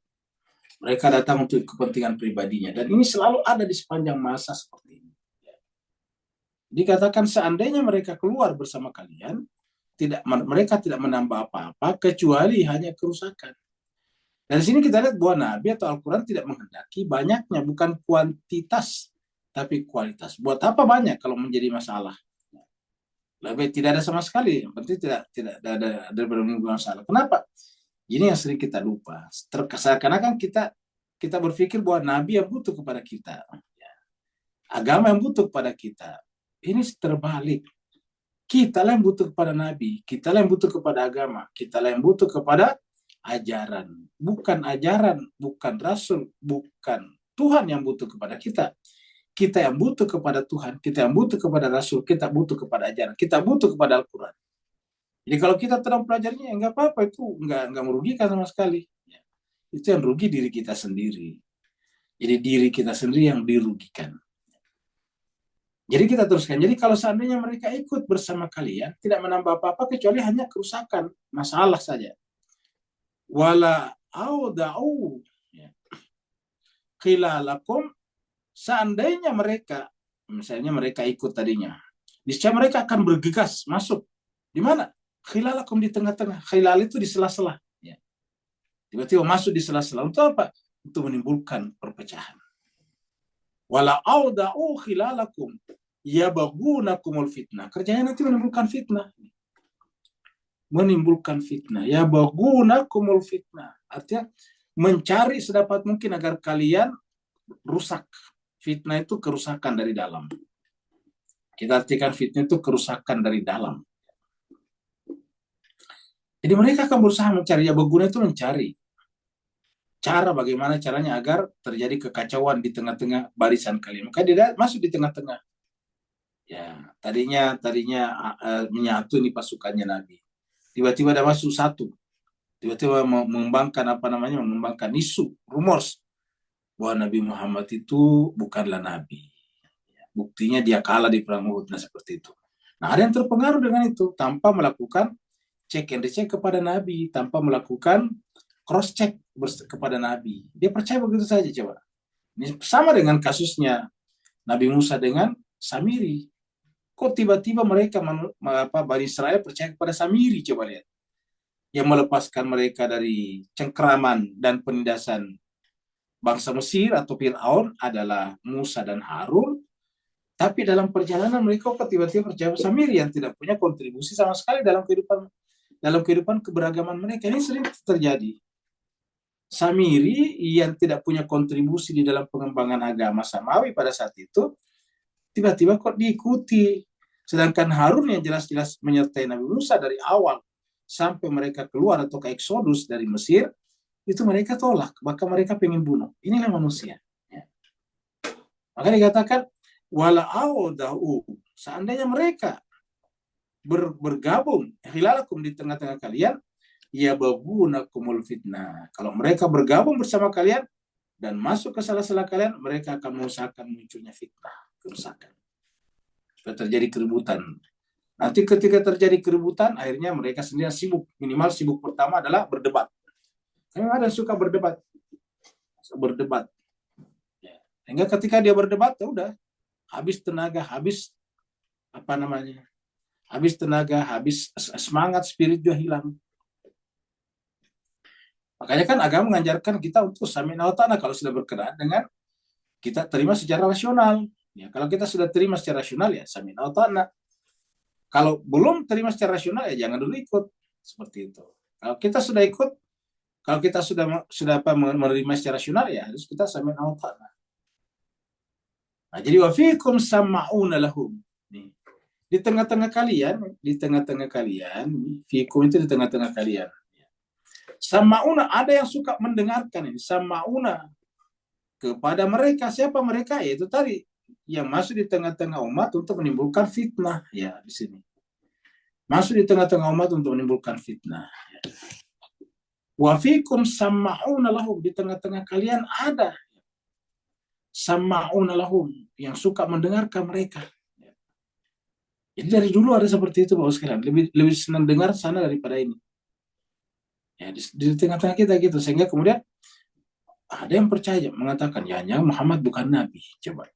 Mereka datang untuk kepentingan pribadinya, dan ini selalu ada di sepanjang masa seperti ini. Ya. Dikatakan seandainya mereka keluar bersama kalian, mereka tidak menambah apa-apa kecuali hanya kerusakan. Dari sini kita lihat bahwa Nabi atau Al-Quran tidak menghendaki banyaknya, bukan kuantitas, tapi kualitas. Buat apa banyak kalau menjadi masalah? Lebih tidak ada sama sekali, berarti tidak ada masalah. Kenapa? Ini yang sering kita lupa. Seakan-akan kita berpikir bahwa Nabi yang butuh kepada kita, agama yang butuh kepada kita. Ini terbalik. Kita lah yang butuh kepada Nabi, kita lah yang butuh kepada agama, kita lah yang butuh kepada ajaran. Bukan ajaran, bukan Rasul, bukan Tuhan yang butuh kepada kita. Kita yang butuh kepada Tuhan, kita yang butuh kepada Rasul, kita butuh kepada ajaran, kita butuh kepada Al-Quran. Jadi kalau kita terang pelajarinya, enggak apa-apa, itu enggak merugikan sama sekali. Itu yang rugi diri kita sendiri. Jadi diri kita sendiri yang dirugikan. Jadi kita teruskan. Jadi kalau seandainya mereka ikut bersama kalian, tidak menambah apa-apa kecuali hanya kerusakan, masalah saja. Wala auda'u khilalakum, seandainya mereka, misalnya mereka ikut tadinya, niscaya mereka akan bergegas masuk. Di mana? Khilalakum, di tengah-tengah. Khilal itu di sela-sela. Ya. Tiba-tiba masuk di sela-sela. Untuk apa? Untuk menimbulkan perpecahan. Wala auda'u khilalakum yabghunakumul fitnah. Kerjanya nanti menimbulkan fitnah. Menimbulkan fitnah. Yabghunakumul fitnah. Artinya mencari sedapat mungkin agar kalian rusak. Fitnah itu kerusakan dari dalam. Kita artikan fitnah itu kerusakan dari dalam. Jadi mereka akan berusaha mencari, yabghuna itu mencari cara bagaimana caranya agar terjadi kekacauan di tengah-tengah barisan kalian. Maka dia masuk di tengah-tengah. Ya, tadinya menyatu nih pasukannya Nabi. Tiba-tiba ada masuk satu. Tiba-tiba mengembangkan isu, rumors bahwa Nabi Muhammad itu bukanlah Nabi. Buktinya dia kalah di perang Uhud, nah seperti itu. Nah, ada yang terpengaruh dengan itu tanpa melakukan check and recheck kepada Nabi, tanpa melakukan cross check kepada Nabi. Dia percaya begitu saja, coba. Ini sama dengan kasusnya Nabi Musa dengan Samiri. Kok tiba-tiba mereka Bani Israel percaya kepada Samiri, coba lihat. Yang melepaskan mereka dari cengkeraman dan penindasan bangsa Mesir atau Fir'aun adalah Musa dan Harun. Tapi dalam perjalanan mereka kok tiba-tiba percaya Samiri yang tidak punya kontribusi sama sekali dalam kehidupan keberagaman mereka. Ini sering terjadi. Samiri yang tidak punya kontribusi di dalam pengembangan agama Samawi pada saat itu, tiba-tiba kok diikuti. Sedangkan Harun yang jelas-jelas menyertai Nabi Musa dari awal sampai mereka keluar atau ke Eksodus dari Mesir, itu mereka tolak, bahkan mereka pengen bunuh. Inilah manusia. Ya. Maka dikatakan, wala audahu, seandainya mereka bergabung, hilalakum di tengah-tengah kalian, yabghunakumul fitnah. Kalau mereka bergabung bersama kalian dan masuk ke salah-salah kalian, mereka akan mengusahakan munculnya fitnah, kerusakan. Terjadi keributan. Nanti ketika terjadi keributan, akhirnya mereka sendiri sibuk. Minimal sibuk pertama adalah berdebat. Karena ada yang suka berdebat. Ya. Sehingga ketika dia berdebat, ya udah, habis tenaga, habis apa namanya, habis tenaga, habis semangat, spirit juga hilang. Makanya kan agama mengajarkan kita untuk sami'na wa ta'na kalau sudah berkenaan dengan kita terima secara rasional. Ya, kalau kita sudah terima secara rasional ya sami'na wa ta'na. Kalau belum terima secara rasional ya jangan dulu ikut. Seperti itu. Kalau kita sudah ikut, kalau kita sudah apa menerima secara rasional ya harus kita sami'na wa ta'na. Nah, jadi wa fikum sama'una lahum. Nih. Di tengah-tengah kalian, fikum itu di tengah-tengah kalian. Sama'una, ada yang suka mendengarkan ini. Sama'una kepada mereka. Siapa mereka? Yaitu tadi yang masuk di tengah-tengah umat untuk menimbulkan fitnah. Ya, di sini. Masuk di tengah-tengah umat untuk menimbulkan fitnah. Wa fikum sama'una lahum, di tengah-tengah kalian ada sama'una lahum, yang suka mendengarkan mereka. Jadi dari dulu ada seperti itu Bapak sekalian. Lebih senang dengar sana daripada ini. Ya, di tengah-tengah kita gitu. Sehingga kemudian ada yang percaya mengatakan ya Muhammad bukan nabi. Coba.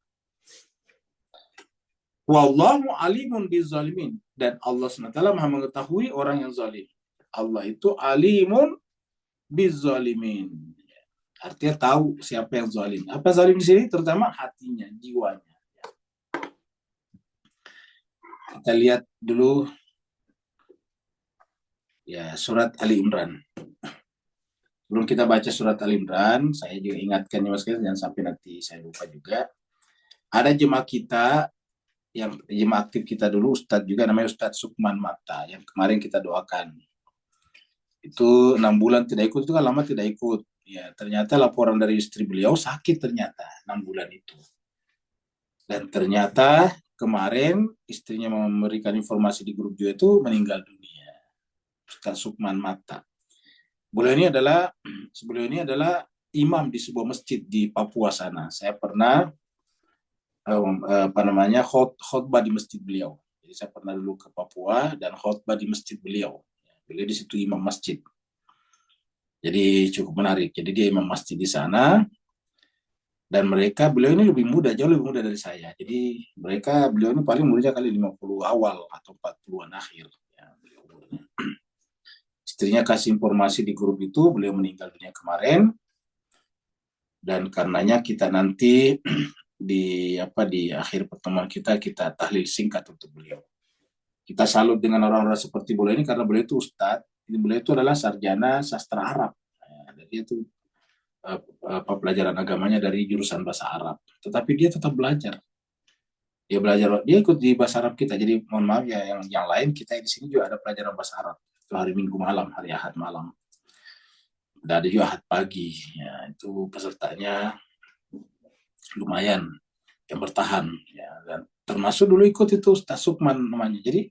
Wallahu alimun bizzalimin, dan Allah SWT Maha mengetahui orang yang zalim. Allah itu alimun bizzalimin. Artinya tahu siapa yang zalim. Apa zalim di sini? Terutama hatinya, jiwanya. Kita lihat dulu ya surat Ali Imran. Sebelum kita baca surat Ali Imran, saya juga ingatkan ya Mas, jangan sampai nanti saya lupa juga. Ada jemaah kita yang jemaah aktif kita dulu, Ustadz juga namanya Ustadz Sukman Mata, yang kemarin kita doakan. Itu 6 bulan tidak ikut, itu kan lama tidak ikut. Ya, ternyata laporan dari istri beliau sakit ternyata 6 bulan itu. Dan ternyata kemarin istrinya memberikan informasi di grup juga itu meninggal dunia. Ustadz Sukman Mata. Beliau ini adalah imam di sebuah masjid di Papua sana. Saya pernah khotbah di masjid beliau. Jadi saya pernah dulu ke Papua dan khotbah di masjid beliau. Beliau di situ imam masjid. Jadi cukup menarik. Jadi dia imam masjid di sana. Dan beliau ini lebih muda, jauh lebih muda dari saya. Jadi beliau ini paling mudanya kali 50 awal atau 40-an akhir. Ya, istrinya kasih informasi di grup itu, beliau meninggal dunia kemarin. Dan karenanya kita nanti di akhir pertemuan kita tahlil singkat untuk beliau. Kita salut dengan orang-orang seperti beliau ini karena beliau itu ustadz. Beliau itu adalah sarjana sastra Arab. Dia itu pelajaran agamanya dari jurusan bahasa Arab. Tetapi dia tetap belajar. Dia ikut di bahasa Arab kita. Jadi mohon maaf ya, yang lain kita di sini juga ada pelajaran bahasa Arab. Itu hari Minggu malam, hari Ahad malam. Dan ada juga Ahad pagi. Ya, itu pesertanya lumayan yang bertahan. Ya, dan termasuk dulu ikut itu Ustaz Sukman namanya. Jadi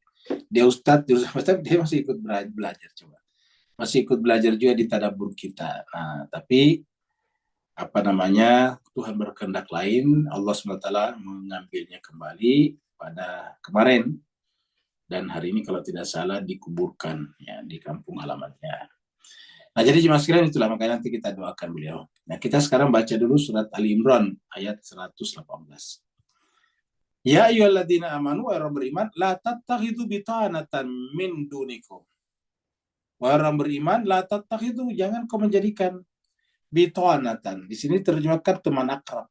dia Ustadz, dia masih ikut belajar coba. Masih ikut belajar juga di tadabbur kita. Nah, tapi Tuhan berkehendak lain, Allah SWT mengambilnya kembali pada kemarin, dan hari ini kalau tidak salah dikuburkan ya di kampung halamannya. Nah, jadi jemaah sekalian itulah, makanya nanti kita doakan beliau. Nah, kita sekarang baca dulu surat Ali Imran ayat 118. Ya ayyuhalladzina amanu, wa orang beriman, la tattakhidhu bitanatan min dunikum. Wa orang beriman, la tattakhidhu, jangan kau menjadikan bitanatan. Di sini terjemahkan teman akrab.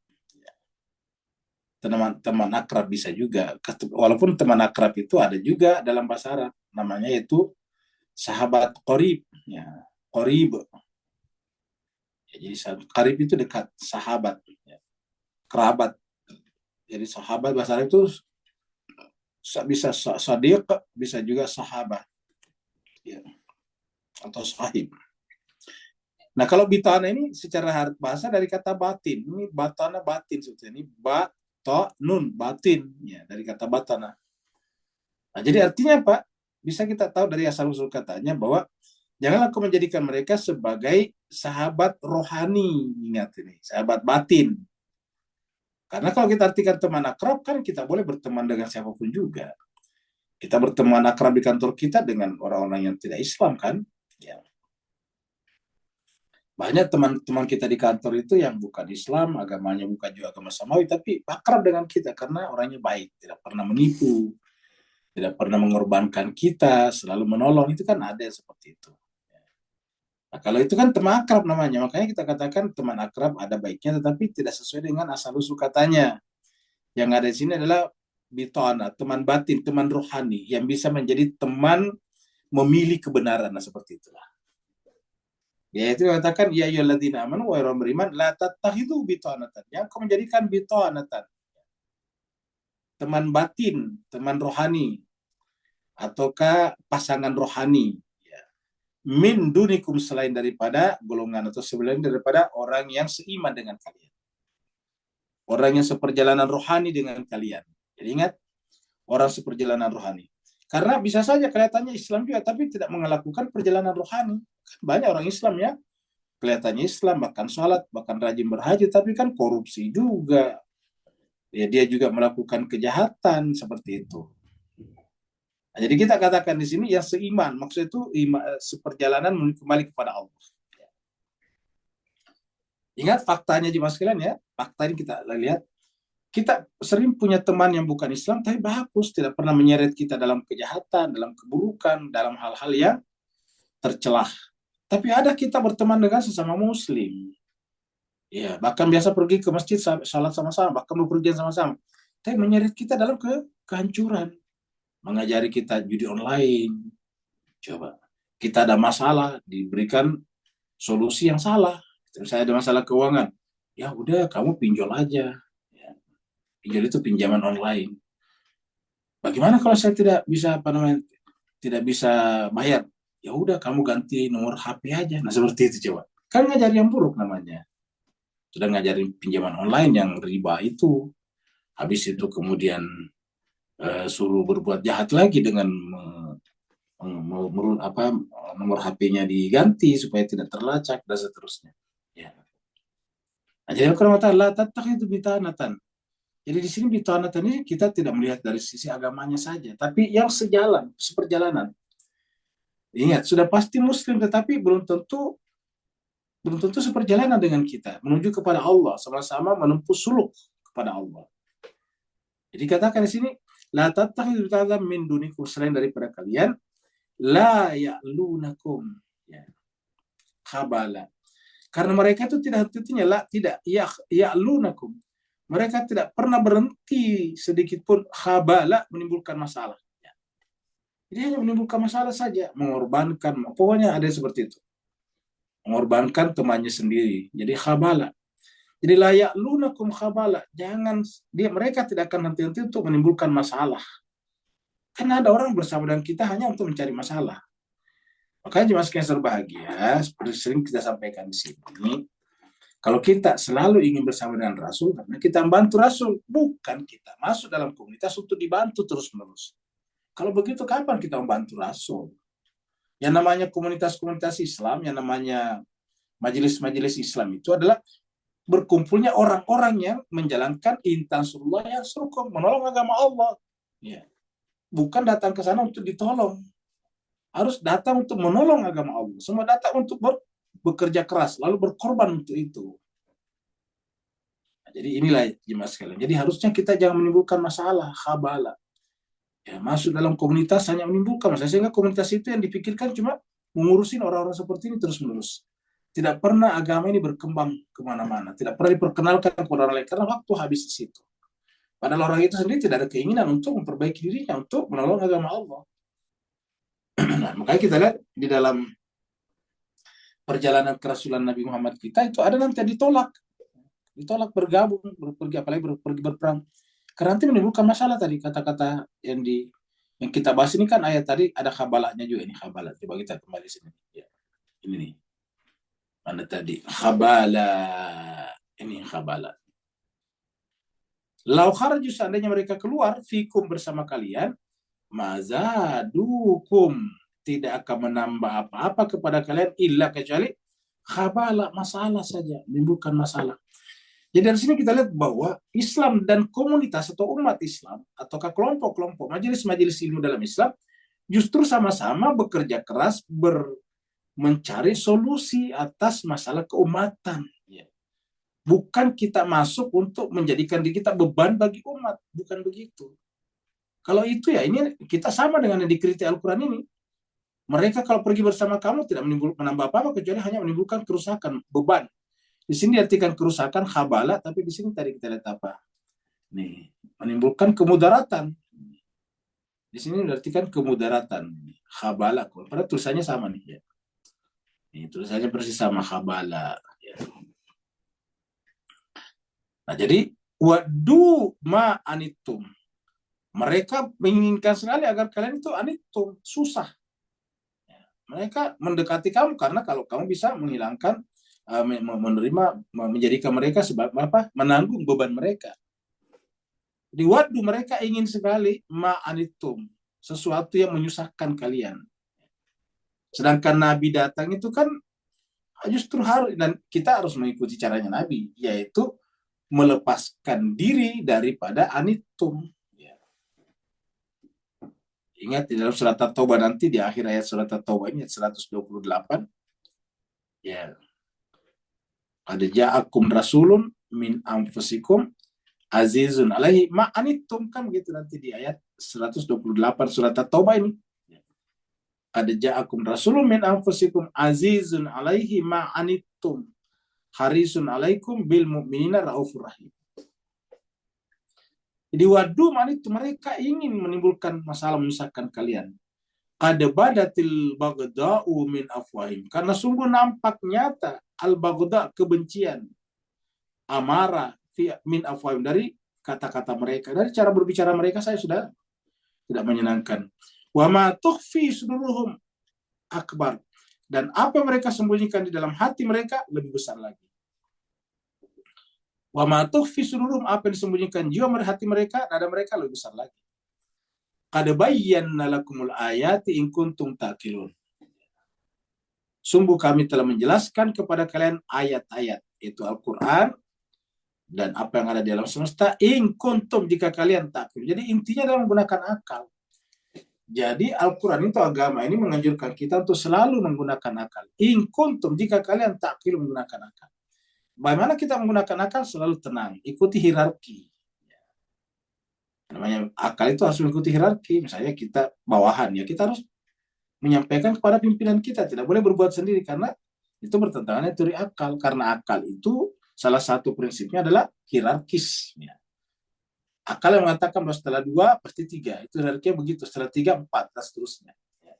Teman akrab bisa juga. Walaupun teman akrab itu ada juga dalam bahasa Arab. Namanya itu sahabat qarib. Ya, qarib. Ya, jadi qarib itu dekat, sahabat. Ya. Kerabat. Jadi sahabat bahasa Arab itu bisa sadiq, bisa juga sahabat. Ya. Atau sahib. Nah, kalau bitana ini secara bahasa dari kata batin. Ini batana batin sebetulnya. Ini nun batin ya, dari kata batana. Nah, jadi artinya apa? Bisa kita tahu dari asal usul katanya bahwa janganlah kau menjadikan mereka sebagai sahabat rohani. Ingat ini, sahabat batin. Karena kalau kita artikan teman akrab, kan kita boleh berteman dengan siapapun juga. Kita berteman akrab di kantor kita dengan orang-orang yang tidak Islam kan? Ya. Banyak teman-teman kita di kantor itu yang bukan Islam, agamanya bukan juga agama samawi, tapi akrab dengan kita karena orangnya baik, tidak pernah menipu, tidak pernah mengorbankan kita, selalu menolong. Itu kan ada yang seperti itu. Nah, kalau itu kan teman akrab namanya, makanya kita katakan teman akrab ada baiknya, tetapi tidak sesuai dengan asal-usul katanya. Yang ada di sini adalah bitona, teman batin, teman rohani, yang bisa menjadi teman memilih kebenaran, nah seperti itulah. Ya itu katakan ya ayyuhalladzina amanu wa orang beriman la tattakhidhu bitanatan. Yang kau menjadikan bitanatan. Teman batin, teman rohani ataukah pasangan rohani ya. Min dunikum, selain daripada golongan atau selain daripada orang yang seiman dengan kalian. Orang yang seperjalanan rohani dengan kalian. Jadi ingat, orang seperjalanan rohani. Karena bisa saja kelihatannya Islam juga tapi tidak melakukan perjalanan rohani. Banyak orang Islam ya, kelihatannya Islam, bahkan sholat, bahkan rajin berhaji, tapi kan korupsi juga. Ya, dia juga melakukan kejahatan seperti itu. Nah, jadi kita katakan di sini yang seiman, maksud itu seperjalanan kembali kepada Allah. Ingat faktanya di sekalian ya, fakta ini kita lihat. Kita sering punya teman yang bukan Islam, tapi bagus, tidak pernah menyeret kita dalam kejahatan, dalam keburukan, dalam hal-hal yang tercelah. Tapi ada kita berteman dengan sesama Muslim. Ya, bahkan biasa pergi ke masjid, salat sama-sama, bahkan bepergian sama-sama. Tapi menyeret kita dalam kehancuran. Mengajari kita judi online. Coba, kita ada masalah, diberikan solusi yang salah. Misalnya ada masalah keuangan, ya udah kamu pinjol aja. Ya, pinjol itu pinjaman online. Bagaimana kalau saya tidak bisa tidak bisa bayar? Ya udah kamu ganti nomor HP aja. Nah seperti itu coba. Kan ngajar yang buruk namanya. Sudah ngajarin pinjaman online yang riba itu. Habis itu kemudian suruh berbuat jahat lagi dengan nomor HP-nya diganti supaya tidak terlacak dan seterusnya. Ya. Nah, jadi kalau Allah itu bitanatan. Jadi di sini bitanatan ini kita tidak melihat dari sisi agamanya saja, tapi yang seperjalanan. Ingat, sudah pasti Muslim, tetapi belum tentu seperjalanan dengan kita menuju kepada Allah, sama-sama menempuh suluk kepada Allah. Jadi katakan di sini, la tattakhidhu bitanatan min dunikum, selain daripada kalian, la ya'lunakum, ya, khabala. Karena mereka itu tidak henti-hentinya, tidak ya'lunakum. Mereka tidak pernah berhenti sedikit pun khabala, menimbulkan masalah. Ya. Jadi hanya menimbulkan masalah saja, mengorbankan, pokoknya ada seperti itu. Mengorbankan temannya sendiri. Jadi khabala. Jadi layak lunakum khabala. Mereka tidak akan henti-henti untuk menimbulkan masalah. Karena ada orang bersama dengan kita hanya untuk mencari masalah. Makanya jemaah sekalian berbahagia, seperti sering kita sampaikan di sini, kalau kita selalu ingin bersama dengan Rasul, karena kita membantu Rasul, bukan kita masuk dalam komunitas untuk dibantu terus-menerus. Kalau begitu, kapan kita membantu Rasul? Yang namanya komunitas-komunitas Islam, yang namanya majelis-majelis Islam itu adalah berkumpulnya orang-orang yang menjalankan intansurullah yang suruh menolong agama Allah. Ya. Bukan datang ke sana untuk ditolong. Harus datang untuk menolong agama Allah. Semua datang untuk bekerja keras, lalu berkorban untuk itu. Nah, jadi inilah jemaah sekalian. Jadi harusnya kita jangan menimbulkan masalah, khabala. Ya, masuk dalam komunitas hanya menimbulkan masalah, sehingga komunitas itu yang dipikirkan cuma mengurusin orang-orang seperti ini terus-menerus. Tidak pernah agama ini berkembang kemana-mana. Tidak pernah diperkenalkan kepada orang lain, karena waktu habis di situ. Padahal orang itu sendiri tidak ada keinginan untuk memperbaiki dirinya, untuk menolong agama Allah. Nah, makanya kita lihat di dalam perjalanan kerasulan Nabi Muhammad kita itu ada nanti ditolak bergabung, berpergi, apalagi berpergi berperang. Karena nanti menimbulkan masalah tadi, kata-kata yang kita bahas ini kan ayat tadi ada khabalanya juga, ini khabalat. Coba kita kembali sini. Ya. Ini nih. Mana tadi? Khabala. Ini khabala. Lau kharaju, seandainya mereka keluar fikum bersama kalian, mazadukum, tidak akan menambah apa-apa kepada kalian illa kecuali khabala, masalah saja, menimbulkan masalah. Jadi dari sini kita lihat bahwa Islam dan komunitas atau umat Islam ataukah kelompok-kelompok majelis-majelis ilmu dalam Islam justru sama-sama bekerja keras, mencari solusi atas masalah keumatan. Ya. Bukan kita masuk untuk menjadikan diri kita beban bagi umat, bukan begitu. Kalau itu ya ini kita sama dengan yang dikritik Al-Quran ini. Mereka kalau pergi bersama kamu tidak menambah apa-apa kecuali hanya menimbulkan kerusakan, beban. Di sini diartikan kerusakan khabala, tapi di sini tadi kita lihat apa? Nih, menimbulkan kemudaratan. Di sini diartikan kemudaratan, khabala. Padahal tulisannya sama nih ya. Ini tulisannya persis sama, khabala. Ya. Nah, jadi wadu ma anitum. Mereka menginginkan sekali agar kalian itu anitum, susah. Mereka mendekati kamu karena kalau kamu bisa menghilangkan, menerima, menjadikan mereka sebab apa? Menanggung beban mereka. Di wadu mereka ingin sekali ma'anitum, sesuatu yang menyusahkan kalian. Sedangkan Nabi datang itu kan justru harus, dan kita harus mengikuti caranya Nabi, yaitu melepaskan diri daripada anitum. Ingat di dalam surat At-Taubah nanti, di akhir ayat surat At-Taubah ini 128, ya, qad ja'akum rasulun min anfusikum azizun alaihi ma anittum, kan begitu nanti di ayat 128 surat At-Taubah ini. Qad ja'akum rasulun min anfusikum azizun alaihi ma anittum harisun alaikum bil mu'minina raufur rahim. Jadi wadu itu mereka ingin menimbulkan masalah, menyusahkan kalian. Qad badatil baghda'u min afwahim, karena sungguh nampak nyata al-baghda, kebencian, amarah min afwahim, dari kata-kata mereka, dari cara berbicara mereka saya sudah tidak menyenangkan. Wa ma tukhfi suduruhum akbar, dan apa mereka sembunyikan di dalam hati mereka lebih besar lagi. Wa ma tukhfi suduruhum, apa yang disembunyikan jiwa hati mereka, nada mereka lebih besar lagi. Qad bayyana lakumul ayati in kuntum taqilun. Sungguh kami telah menjelaskan kepada kalian ayat-ayat, itu Al-Quran dan apa yang ada di alam semesta, in kuntum, jika kalian taqilun. Jadi intinya adalah menggunakan akal. Jadi Al-Quran itu, agama ini menganjurkan kita untuk selalu menggunakan akal. In kuntum, jika kalian taqilun, menggunakan akal. Bagaimana kita menggunakan akal? Selalu tenang, ikuti hierarki. Namanya akal itu harus mengikuti hierarki. Misalnya kita bawahan, ya kita harus menyampaikan kepada pimpinan kita, tidak boleh berbuat sendiri karena itu bertentangan dengan teori akal. Karena akal itu salah satu prinsipnya adalah hierarkis. Ya. Akal yang mengatakan bahwa setelah 2 pasti 3, itu hierarkinya begitu. Setelah 3 4 dan seterusnya. Ya.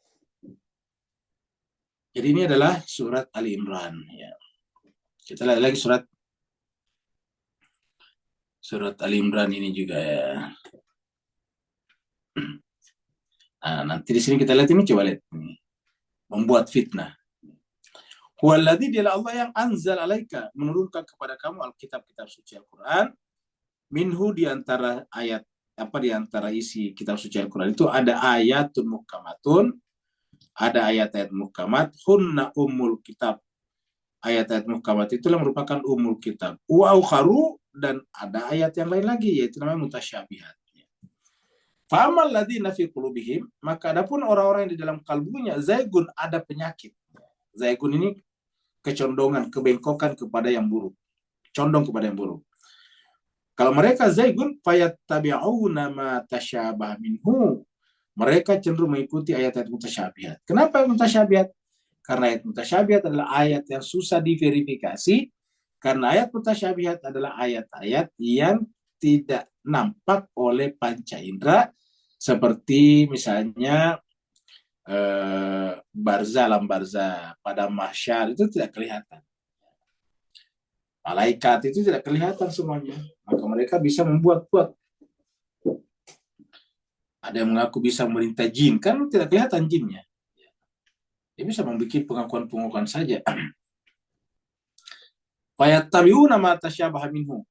Jadi ini adalah surat Ali Imran. Ya. Kita lihat lagi surat Ali Imran ini juga ya. Nah, nanti di sini kita lihat ini, coba lihat ini. Membuat fitnah. Huwaladzi, dialah Allah yang anzal alaika, menurunkan kepada kamu alkitab-kitab suci Al-Quran, minhu, diantara ayat, apa diantara isi kitab suci Al-Quran itu ada ayatun muhkamatun, ada ayat-ayat muhkamat, hunna ummul kitab. Ayat-ayat muhkamat itulah merupakan ummul kitab. Wa ukharu, dan ada ayat yang lain lagi, yaitu namanya mutasyabihat. Fa'amal ladzina fi qulubihim, maka adapun orang-orang yang di dalam kalbunya zaigun, ada penyakit. Zaigun ini kecondongan, kebengkokan kepada yang buruk. Condong kepada yang buruk. Kalau mereka zaigun, fayattabi'una ma tasyabaha minhu, mereka cenderung mengikuti ayat-ayat mutasyabihat. Kenapa mutasyabihat? Karena ayat mutasyabihat adalah ayat yang susah diverifikasi, karena ayat mutasyabihat adalah ayat-ayat yang tidak nampak oleh panca indera, seperti misalnya alam barzah pada mahsyar itu tidak kelihatan. Malaikat itu tidak kelihatan semuanya. Maka mereka bisa membuat-buat. Ada yang mengaku bisa merintah jin, kan tidak kelihatan jinnya. Dia bisa membuat pengakuan-pengakuan saja. Fayattabi'una ma tasyabaha minhu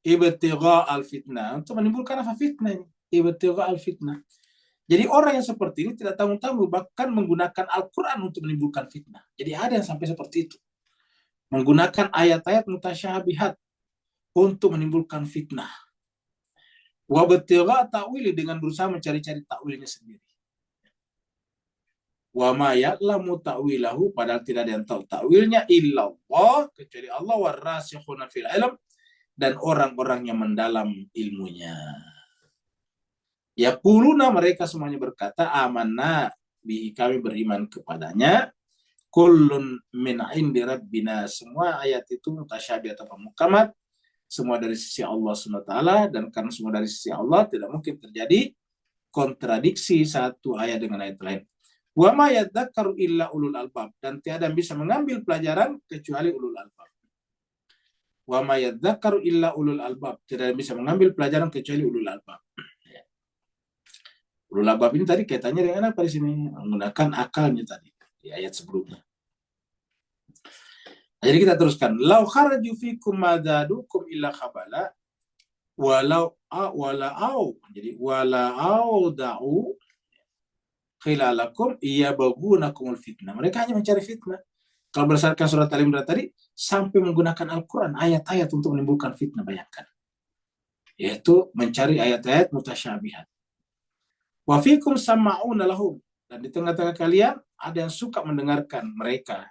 ibtigha al-fitnah, untuk menimbulkan apa fitnah ini? Ibtigha al-fitnah. Jadi orang yang seperti ini tidak tanggung-tanggung, bahkan menggunakan Al-Quran untuk menimbulkan fitnah. Jadi ada yang sampai seperti itu. Menggunakan ayat-ayat mutasyabihat untuk menimbulkan fitnah. Wa ibtigha ta'wili, dengan berusaha mencari-cari ta'wilnya sendiri. Wa ma ya'lamu ta'wilahu, padahal tidak ada yang tahu takwilnya illallah, kecuali Allah, warasikhuna fil ilm, dan orang-orang yang mendalam ilmunya. Yaquluna, mereka semuanya berkata, amanna bihi, kami beriman kepadanya, kullun min indi rabbina, semua ayat itu mutasyabih atau muhkamat, semua dari sisi Allah SWT, dan karena semua dari sisi Allah tidak mungkin terjadi kontradiksi satu ayat dengan ayat lain. Wa ma yadzakkaru illa ulul albab, dan tiada yang bisa mengambil pelajaran kecuali ulul albab. Wa ma yadzakkaru illa ulul albab, tidak yang bisa mengambil pelajaran kecuali ulul albab. Ulul albab ini tadi kaitannya dengan apa di sini? Menggunakan akalnya tadi di ayat sebelumnya. Nah, jadi kita teruskan. Lau kharaju fikum madadukum illa khabala walau jadi walau da'u khilalakum iyabaghunakumul fitnah. Mereka hanya mencari fitnah. Kalau berdasarkan surat Al-Imran tadi, sampai menggunakan Al-Quran, ayat-ayat untuk menimbulkan fitnah, bayangkan. Yaitu mencari ayat-ayat mutasyabihat. Wa fikum sama'una lahum, dan di tengah-tengah kalian ada yang suka mendengarkan mereka.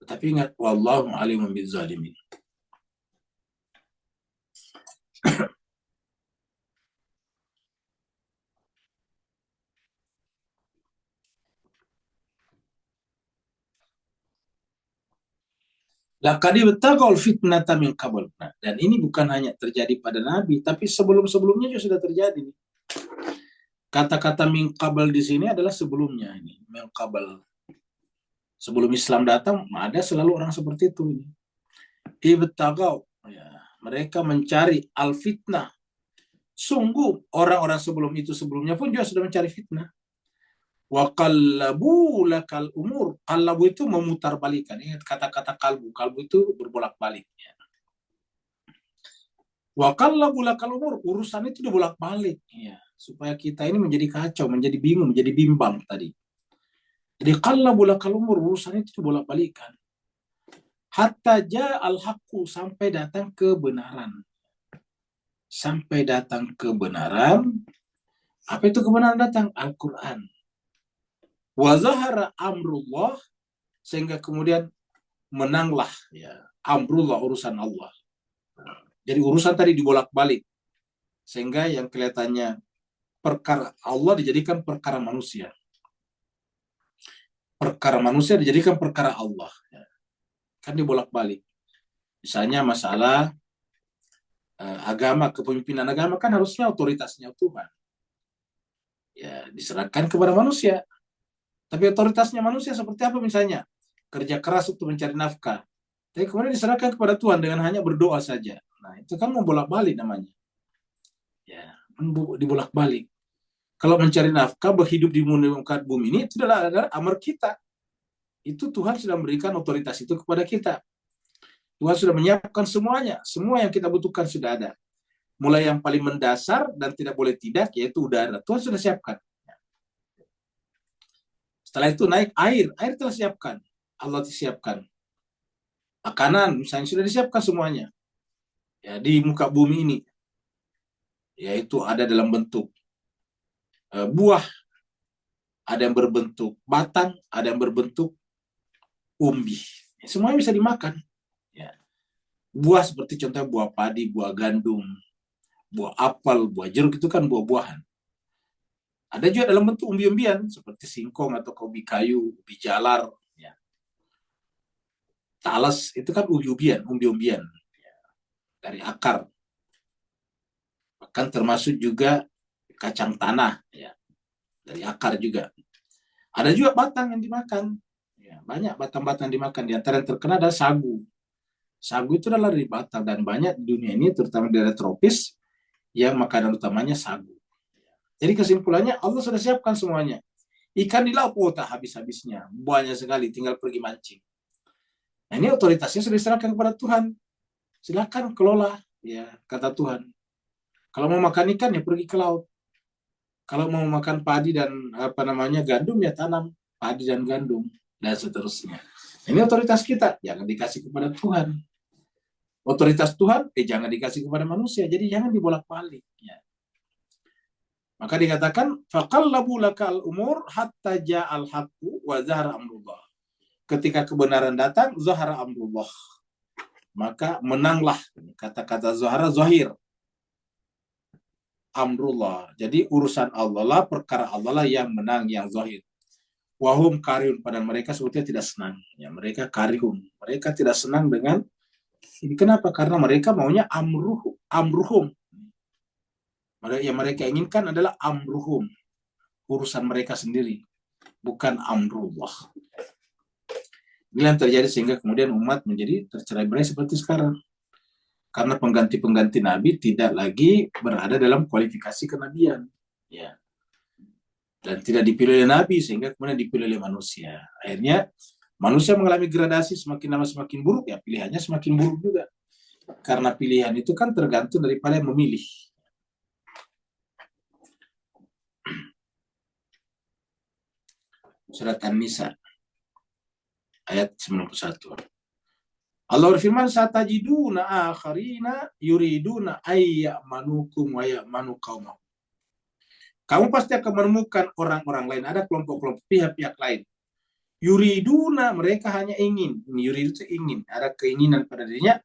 Tetapi ingat, wallahu alimun bizzalimin. Laqad ibtaghaul fitnata min qabl. Dan ini bukan hanya terjadi pada Nabi, tapi sebelum-sebelumnya juga sudah terjadi. Kata-kata min qabl di sini adalah sebelumnya ini, min qabl. Sebelum Islam datang, ada selalu orang seperti itu. Ibtaghaul, ya, mereka mencari al-fitnah. Sungguh orang-orang sebelum itu sebelumnya pun juga sudah mencari fitnah. Wa qallabu lakal umur. Qallabu itu memutarbalikan. Ingat kata-kata kalbu. Kalbu itu berbolak-balik. Ya. Wa qallabu lakal umur. Urusan itu dibolak-balik. Ya. Supaya kita ini menjadi kacau, menjadi bingung, menjadi bimbang tadi. Jadi qallabu lakal umur. Urusan itu dibolak-balikan. Hatta ja'al haqqu, sampai datang kebenaran. Sampai datang kebenaran. Apa itu kebenaran datang? Al-Quran. Wa zahara amrullah, sehingga kemudian menanglah ya amrullah, urusan Allah. Jadi urusan tadi dibolak-balik sehingga yang kelihatannya perkara Allah dijadikan perkara manusia. Perkara manusia dijadikan perkara Allah. Ya. Kan dibolak-balik. Misalnya masalah agama, kepemimpinan agama kan harusnya otoritasnya Tuhan. Ya, diserahkan kepada manusia. Tapi otoritasnya manusia seperti apa misalnya? Kerja keras untuk mencari nafkah. Tapi kemudian diserahkan kepada Tuhan dengan hanya berdoa saja. Nah, itu kan membolak-balik namanya. Ya, dibolak-balik. Kalau mencari nafkah, berhidup di muka bumi ini, itu adalah amar kita. Itu Tuhan sudah memberikan otoritas itu kepada kita. Tuhan sudah menyiapkan semuanya. Semua yang kita butuhkan sudah ada. Mulai yang paling mendasar dan tidak boleh tidak, yaitu udara. Tuhan sudah siapkan. Setelah itu naik air telah siapkan. Allah disiapkan. Makanan misalnya sudah disiapkan semuanya. Ya, di muka bumi ini. Yaitu ada dalam bentuk buah, ada yang berbentuk batang, ada yang berbentuk umbi. Semuanya bisa dimakan. Ya. Buah seperti contohnya buah padi, buah gandum, buah apel, buah jeruk, itu kan buah-buahan. Ada juga dalam bentuk umbi-umbian seperti singkong atau ubi kayu, ubi jalar, ya. Talas itu kan umbi-umbian ya, dari akar. Bahkan termasuk juga kacang tanah ya, dari akar juga. Ada juga batang yang dimakan. Ya, banyak batang-batang dimakan. Di antara yang terkenal adalah sagu. Sagu itu adalah dari batang, dan banyak di dunia ini terutama di daerah tropis yang makanan utamanya sagu. Jadi kesimpulannya Allah sudah siapkan semuanya. Ikan di laut, tak habis-habisnya. Banyak sekali, tinggal pergi mancing. Nah, ini otoritasnya sudah diserahkan kepada Tuhan. Silakan kelola, ya kata Tuhan. Kalau mau makan ikan ya pergi ke laut. Kalau mau makan padi dan gandum ya tanam padi dan gandum dan seterusnya. Ini otoritas kita, jangan dikasih kepada Tuhan. Otoritas Tuhan jangan dikasih kepada manusia. Jadi jangan dibolak-balik. Ya. Maka dikatakan faqallabu lakal umur hatta ja'al haqqu wa zahara amrullah. Ketika kebenaran datang, zahara amrullah. Maka menanglah, kata-kata zahara zahir, amrullah. Jadi urusan Allah lah, perkara Allah lah yang menang, yang zahir. Wahum kariun, pada mereka sebetulnya tidak senang. Ya, mereka kariun. Mereka tidak senang dengan ini. Kenapa? Karena mereka maunya amruhum. Yang mereka inginkan adalah amruhum, urusan mereka sendiri, bukan amrullah. Ini yang terjadi sehingga kemudian umat menjadi tercerai-berai seperti sekarang. Karena pengganti-pengganti nabi tidak lagi berada dalam kualifikasi kenabian. Ya. Dan tidak dipilih oleh nabi, sehingga kemudian dipilih oleh manusia. Akhirnya manusia mengalami gradasi, semakin lama semakin buruk, ya pilihannya semakin buruk juga. Karena pilihan itu kan tergantung daripada yang memilih. Surat An-Nisa ayat 91. Allah berfirman, satajiduna akharina yuriduna ayyamanukum wa ya'manu qaumahum. Kamu pasti akan menemukan orang-orang lain, ada kelompok-kelompok pihak-pihak lain. Yuriduna, mereka hanya ingin. Ini yurid itu ingin, ada keinginan pada dirinya.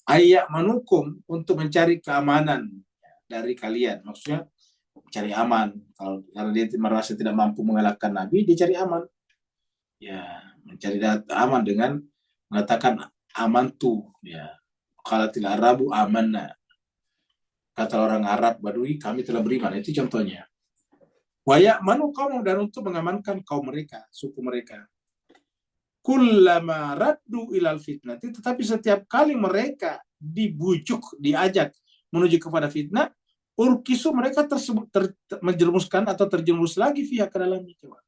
Ayyamanukum, untuk mencari keamanan dari kalian. Maksudnya cari aman. Kalau dia merasa tidak mampu mengalahkan Nabi, dia cari aman. Ya, mencari aman dengan mengatakan aman tuh. Ya, kalau tidak Arabu amanna. Kata orang Arab Badui, kami telah beriman. Itu contohnya. Waya manu kaum, dan untuk mengamankan kaum mereka, suku mereka. Kullama raddu ilal fitnah. Tetapi setiap kali mereka dibujuk, diajak menuju kepada fitnah, urkisu, mereka menjerumuskan atau terjerumus lagi via ke dalamnya. Coba.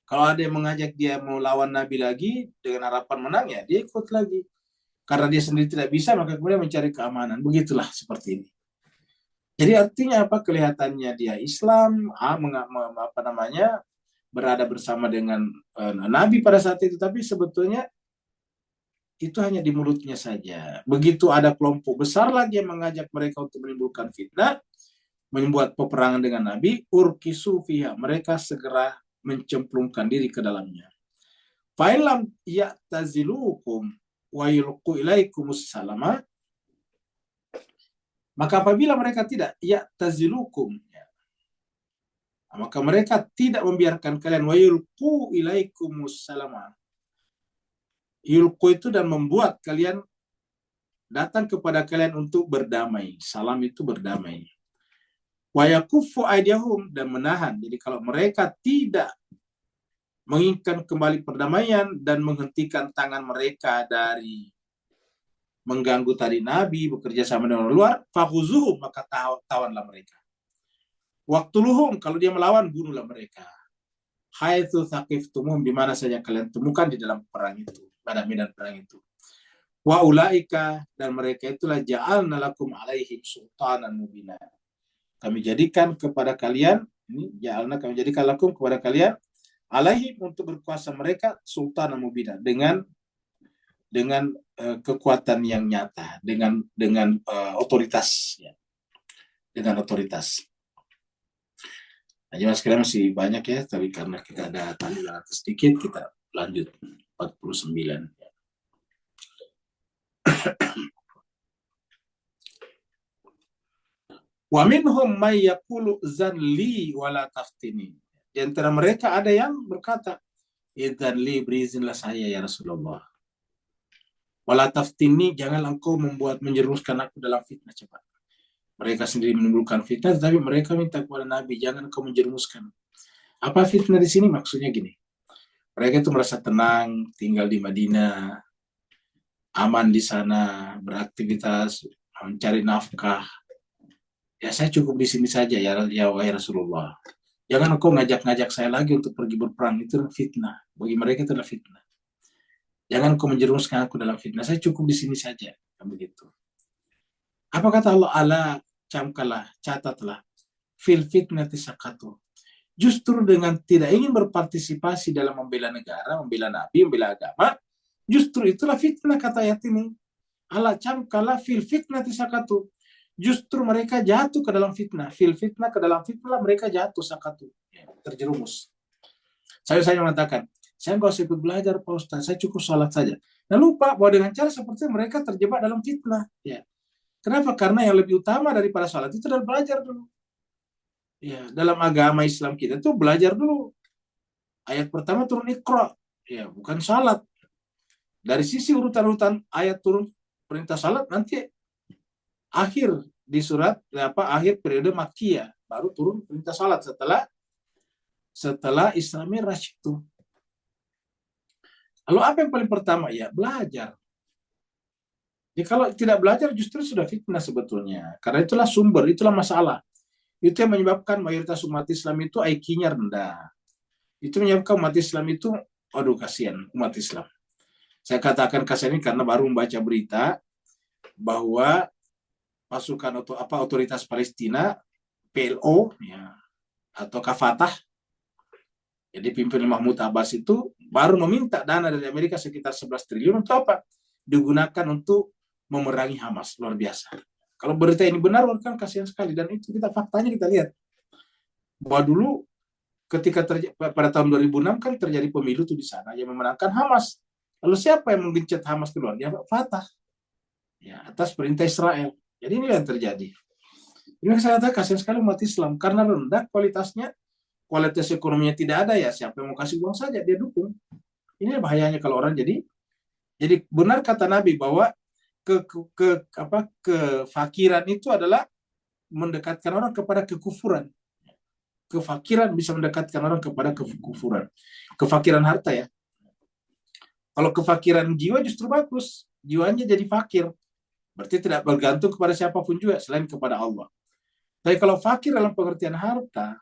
Kalau ada yang mengajak dia mau lawan Nabi lagi dengan harapan menang, ya dia ikut lagi. Karena dia sendiri tidak bisa, maka kemudian mencari keamanan. Begitulah seperti ini. Jadi artinya apa? Kelihatannya dia Islam, berada bersama dengan Nabi pada saat itu, tapi sebetulnya itu hanya di mulutnya saja. Begitu ada kelompok besar lagi yang mengajak mereka untuk menimbulkan fitnah, membuat peperangan dengan Nabi, urkisu fiha, mereka segera mencemplungkan diri ke dalamnya. Fa'ilam ya'tazilukum wa yulqu ilaikumus salama, maka apabila mereka tidak ya'tazilukum, maka mereka tidak membiarkan kalian, wa yulqu ilaikumus salama. Yulqu itu dan membuat kalian datang kepada kalian untuk berdamai. Salam itu berdamai. Wa yakuffu aydiyahum, dan menahan. Jadi kalau mereka tidak menginginkan kembali perdamaian dan menghentikan tangan mereka dari mengganggu tadi Nabi, bekerja sama dengan luar, fakhuzuhum, maka tawanlah mereka. Waktuluhum, kalau dia melawan, bunuhlah mereka. Haitsu thaqiftumum, di mana saja kalian temukan di dalam perang itu, pada medan perang itu. Wa ulaika, dan mereka itulah ja'alna lakum alaihim sultanan mubina. Kami jadikan kepada kalian, ini ja'alna, kami jadikan lakum kepada kalian, alaihim, untuk berkuasa mereka, sultanan mubina, dengan kekuatan yang nyata, dengan otoritas, ya. Dengan otoritas. Nah, jemaah sekalian masih banyak ya, tapi karena kita ada tanda sedikit, kita lanjut 49. Wa minhum may yaqulu zanli wala taftini. Di antara mereka ada yang berkata, idzanli, berizinlah saya ya Rasulullah. Wala taftini, jangan engkau menjerumuskan aku dalam fitnah. Coba. Mereka sendiri menimbulkan fitnah, tapi mereka minta kepada Nabi, jangan engkau menjerumuskan. Apa fitnah di sini? Maksudnya gini. Mereka itu merasa tenang, tinggal di Madinah, aman di sana, beraktivitas, mencari nafkah. Ya saya cukup di sini saja ya wahai Rasulullah. Jangan engkau ngajak-ngajak saya lagi untuk pergi berperang, itu fitnah. Bagi mereka itu adalah fitnah. Jangan engkau menjerumuskan aku dalam fitnah, saya cukup di sini saja. Begitu. Apa kata Allah? Ala, camkalah, catatlah. Fil fitnati sakatu. Justru dengan tidak ingin berpartisipasi dalam membela negara, membela Nabi, membela agama, justru itulah fitnah, kata ayat ini. Ala camkalah fil fitnati sakatu. justru mereka jatuh ke dalam fitnah. Fil fitnah, ke dalam fitnah mereka jatuh sakatu, ya, terjerumus. Saya mengatakan, saya nggak usah ikut belajar Pak Ustaz, saya cukup sholat saja. Nah lupa bahwa dengan cara seperti itu mereka terjebak dalam fitnah. Ya. Kenapa? Karena yang lebih utama daripada sholat itu adalah belajar dulu. Ya, dalam agama Islam kita tuh belajar dulu. Ayat pertama turun Iqra, ya bukan salat. Dari sisi urutan-urutan ayat turun perintah salat nanti akhir di surat akhir periode Makkiyah baru turun perintah salat setelah Isra Mi'raj itu. Lalu apa yang paling pertama? Ya belajar. Jadi kalau tidak belajar justru sudah fitnah sebetulnya. Karena itulah sumber, itulah masalah. Itu yang menyebabkan mayoritas umat Islam itu IQ-nya rendah. Itu menyebabkan umat Islam itu, aduh kasihan umat Islam. Saya katakan kasihan ini karena baru membaca berita bahwa pasukan atau otoritas Palestina, PLO, ya, atau Fatah, jadi pimpinan Mahmud Abbas itu baru meminta dana dari Amerika sekitar 11 triliun untuk apa? Digunakan untuk memerangi Hamas. Luar biasa. Kalau berita ini benar, kan kasihan sekali. Dan itu faktanya kita lihat. Bahwa dulu ketika pada tahun 2006 kan terjadi pemilu tuh di sana yang memenangkan Hamas. Lalu siapa yang menggencet Hamas keluar? Ya Fatah. Ya, atas perintah Israel. Jadi ini yang terjadi. Ini saya katakan kasihan sekali umat Islam karena rendah kualitasnya, kualitas ekonominya tidak ada, ya siapa yang mau kasih uang saja dia dukung. Ini bahayanya kalau orang jadi benar kata Nabi bahwa kefakiran itu adalah mendekatkan orang kepada kekufuran. Kefakiran bisa mendekatkan orang kepada kekufuran. Kefakiran harta ya. Kalau kefakiran jiwa justru bagus. Jiwanya jadi fakir. Berarti tidak bergantung kepada siapapun juga selain kepada Allah. Tapi kalau fakir dalam pengertian harta,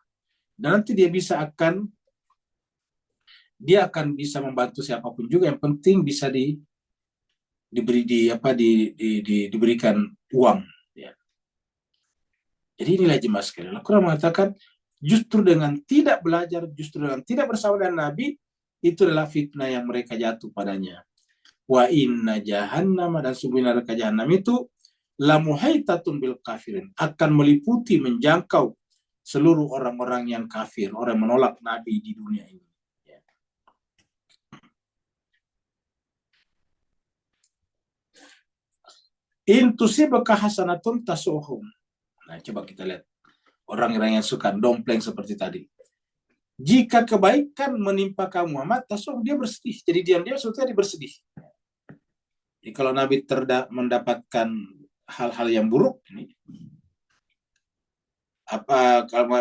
dan nanti dia akan bisa membantu siapapun juga. Yang penting bisa diberikan uang. Ya. Jadi inilah jemaah sekalian. Al-Quran mengatakan justru dengan tidak belajar, justru dengan tidak bersama dengan Nabi, itu adalah fitnah yang mereka jatuh padanya. Wa inna jahannam, dan sungguhnya neraka jahannam itu lamuhaitatun bil kafirin, akan meliputi, menjangkau seluruh orang-orang yang kafir, orang yang menolak Nabi di dunia ini. Ya. In tusibaka hasanatun tasuhum. Nah, coba kita lihat orang-orang yang suka dompleng seperti tadi. Jika kebaikan menimpa kamu Muhammad, tasuhum, dia bersedih. Jadi diam-diam sebetulnya dia bersedih. Jadi kalau Nabi mendapatkan hal-hal yang buruk ini,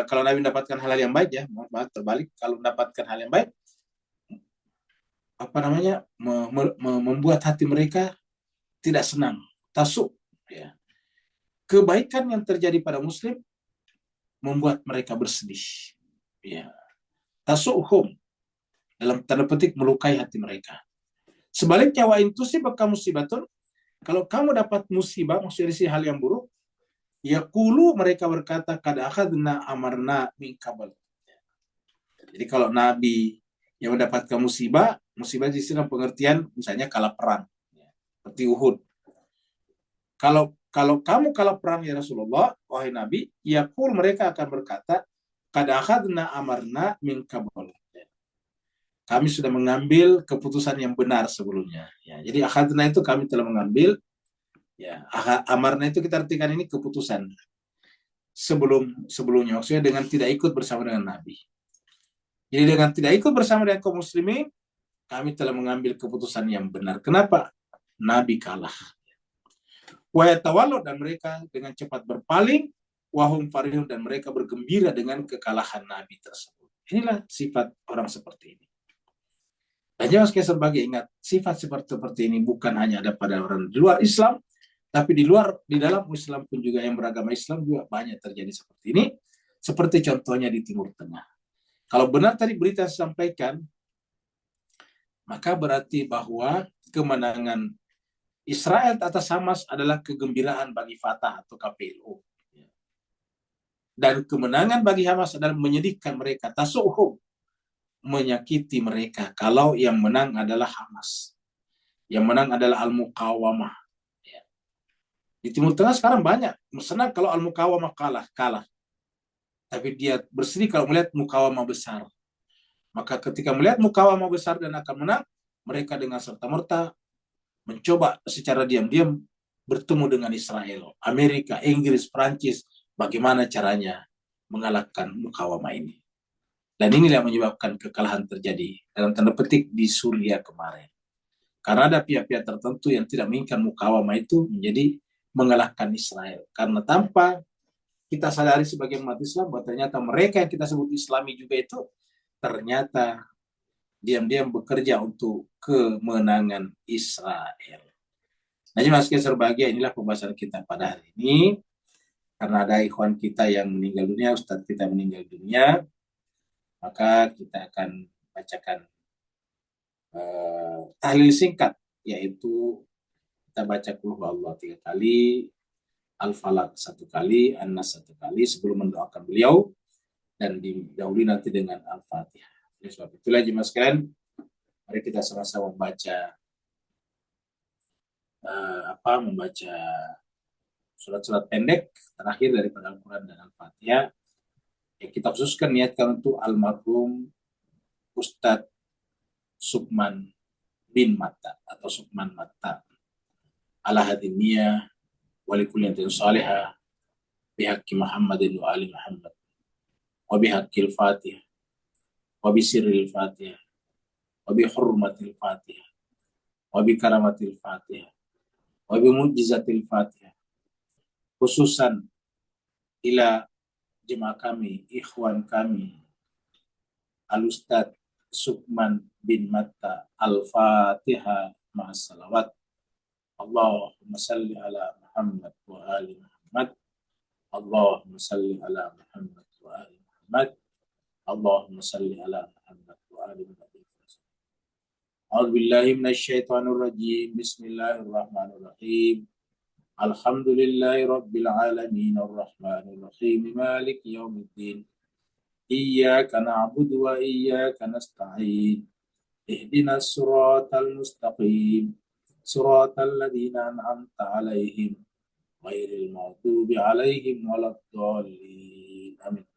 kalau Nabi mendapatkan hal-hal yang baik, ya maaf terbalik, kalau mendapatkan hal yang baik, membuat hati mereka tidak senang, tasuk, ya. Kebaikan yang terjadi pada Muslim membuat mereka bersedih, ya. Tasuhum, dalam tanda petik melukai hati mereka. Sebaliknya wa intusibaka musibatun, kalau kamu dapat musibah, maksudnya hal yang buruk, yaqulu, mereka berkata kad akhadna amarna min qabl. Jadi kalau Nabi yang mendapatkan musibah di sini pengertian misalnya kalah perang, seperti Uhud. Kalau kamu kalah perang ya Rasulullah, wahai Nabi, yaqul, mereka akan berkata kad akhadna amarna min qabl. Kami sudah mengambil keputusan yang benar sebelumnya. Ya, jadi akhadna itu kami telah mengambil. Ya, amarna itu kita artikan ini keputusan sebelumnya. Maksudnya dengan tidak ikut bersama dengan Nabi. Jadi dengan tidak ikut bersama dengan kaum muslimin, kami telah mengambil keputusan yang benar. Kenapa? Nabi kalah. Wa yatawallu, dan mereka dengan cepat berpaling, wahum farihun, dan mereka bergembira dengan kekalahan Nabi tersebut. Inilah sifat orang seperti ini. Dan jangan sebagai ingat, sifat seperti ini bukan hanya ada pada orang di luar Islam, tapi di dalam Islam pun juga, yang beragama Islam juga banyak terjadi seperti ini. Seperti contohnya di Timur Tengah. Kalau benar tadi berita disampaikan, maka berarti bahwa kemenangan Israel atas Hamas adalah kegembiraan bagi Fatah atau KPLO. Dan kemenangan bagi Hamas adalah menyedihkan mereka. Tasuhum, menyakiti mereka kalau yang menang adalah Hamas. Yang menang adalah Al-Muqawamah. Di Timur Tengah sekarang banyak. Senang kalau Al-Muqawamah kalah. Tapi dia bersedih kalau melihat Muqawamah besar. Maka ketika melihat Muqawamah besar dan akan menang, mereka dengan serta-merta mencoba secara diam-diam bertemu dengan Israel, Amerika, Inggris, Prancis, bagaimana caranya mengalahkan Muqawamah ini. Dan inilah yang menyebabkan kekalahan terjadi dalam tanda petik di Suriah kemarin. Karena ada pihak-pihak tertentu yang tidak menginginkan Muqawamah itu menjadi mengalahkan Israel. Karena tanpa kita sadari sebagai umat Islam bahwa ternyata mereka yang kita sebut Islami juga itu ternyata diam-diam bekerja untuk kemenangan Israel. Nah, mas berbahagia, inilah pembahasan kita pada hari ini. Karena ada ikhwan kita yang meninggal dunia, ustadz kita meninggal dunia, maka kita akan bacakan tahlil singkat, yaitu kita baca Qul Huwallahu 3 kali, Al-Falaq 1 kali, An-Nas 1 kali sebelum mendoakan beliau, dan didahului nanti dengan Al-Fatihah. Oleh sebab itulah jemaah sekalian, mari kita sama-sama membaca membaca surat-surat pendek terakhir daripada Al-Quran dan Al-Fatihah yang kita khususkan niatkan untuk almarhum Ustadz Sukman bin Matta atau Sukman Matta ala hadiniyah wali kulliyatin salihah bihaqi Muhammadin wa ali Muhammad wa bihaqqil Fatihah wa bisirril Fatihah wa bihurmatil Fatihah wa bikaramatil Fatihah wa bimu'jizatil Fatihah, khususan ila jemaah kami, ikhwan kami Al-Ustadz Sukman bin Matta. Al-Fatihah ma'as salawat. Allahumma salli ala Muhammad wa ali Muhammad. Allahumma salli ala Muhammad wa ali Muhammad. Allahumma salli ala Muhammad wa ali Muhammad. A'udzu billahi minasyaitonir rajim. Bismillahirrahmanirrahim. Alhamdulillahi rabbil alamin arrahmanir rahim maliki yaumiddin. Iyyaka na'budu wa iyyaka nasta'in. Ihdinas siratal mustaqim. Siratal ladzina an'amta 'alaihim ghairil maghdubi 'alaihim waladdallin. Amin.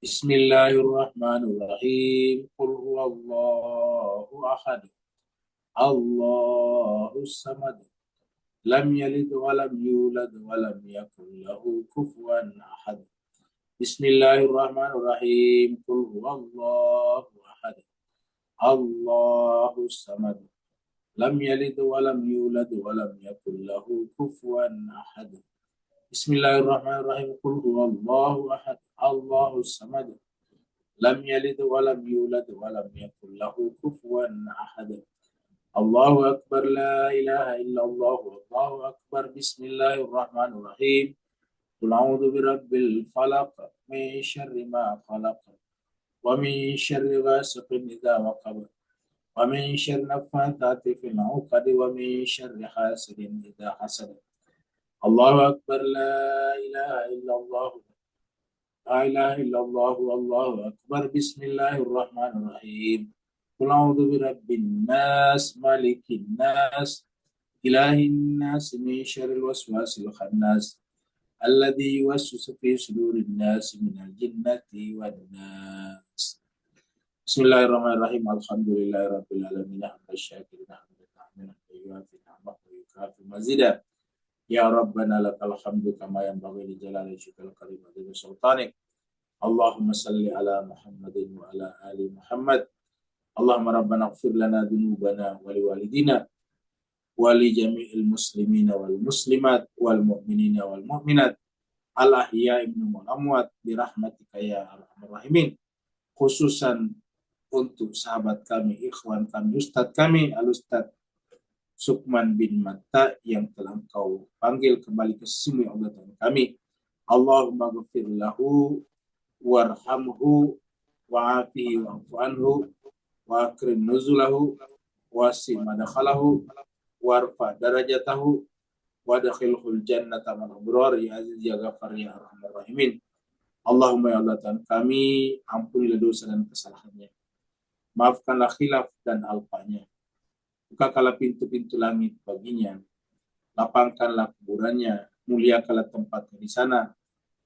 Bismillahirrahmanirrahim. Qul huwallahu ahad. Allahus samad. Lam yalid wa lam yulad wa lam yakul lahu kufuwan ahad. Bismillahirrahmanirrahim. Qul huwallahu ahad. Allahus samad. Lam yalid wa lam yulad wa lam yakul lahu kufuwan ahad. Bismillahirrahmanirrahim. Qul huwallahu ahad. Allahus samad. Lam yalid wa lam yulad wa lam yakul lahu kufuwan ahad. Allahu akbar, la ilaha illallah, Allahu akbar. Bismillahirrahmanirrahim. Qul a'udzu birabbil falaq min syarri ma khalaq wa min syarri ghasiqin idza waqab wa min syarri naffatsati fil 'uqad wa min syarri hasidin idza hasad. Allahu akbar, la ilaha illallah, la ilaha illallah, Allahu akbar. Bismillahirrahmanirrahim. Qul a'udzu birabbin nas, malikin nas, ilahin nas, min syarril waswasil khannas, alladzi yuwaswisu fi sudurin nas minal jinnati wan nas. Bismillahirrahmanirrahim. Alhamdulillahirabbil alamin. Hamdan syakirin hamdan na'man wa yuwafi ni'mah wa yukafi mazida. Ya Rabbana lakal hamdu kama yanbaghi li jalali wajhikal karim wa li sultanik. Allahumma salli ala Muhammadin wa ala ali Muhammad. Allahumma rabbana ighfir lana dzunubana wa liwalidina wa li jami'il muslimina wal muslimat wal mu'minina wal mu'minat al ahya'i minhum wal amwat bi rahmatika ya arhamar rahimin. Khususan untuk sahabat kami, ikhwan kami, ustadz kami, Al-Ustadz Sukman bin Matta yang telah Engkau panggil kembali ke sisi Allah Ta'ala kami. Allahumma ghafir lahu warhamhu wa'afihi wa'fu anhu wa akrim nuzulahu wasi madakhalahu warfa darajatahu wa dakhilhul jannata man abrar ya aziz ya ghafar ya arhamar rahimin. Allahumma ya Allah Ta'ala kami, ampunilah dosa dan kesalahannya, maafkanlah khilaf dan alpanya, bukakanlah pintu-pintu langit baginya, lapangkanlah kuburannya, muliakanlah tempatnya di sana,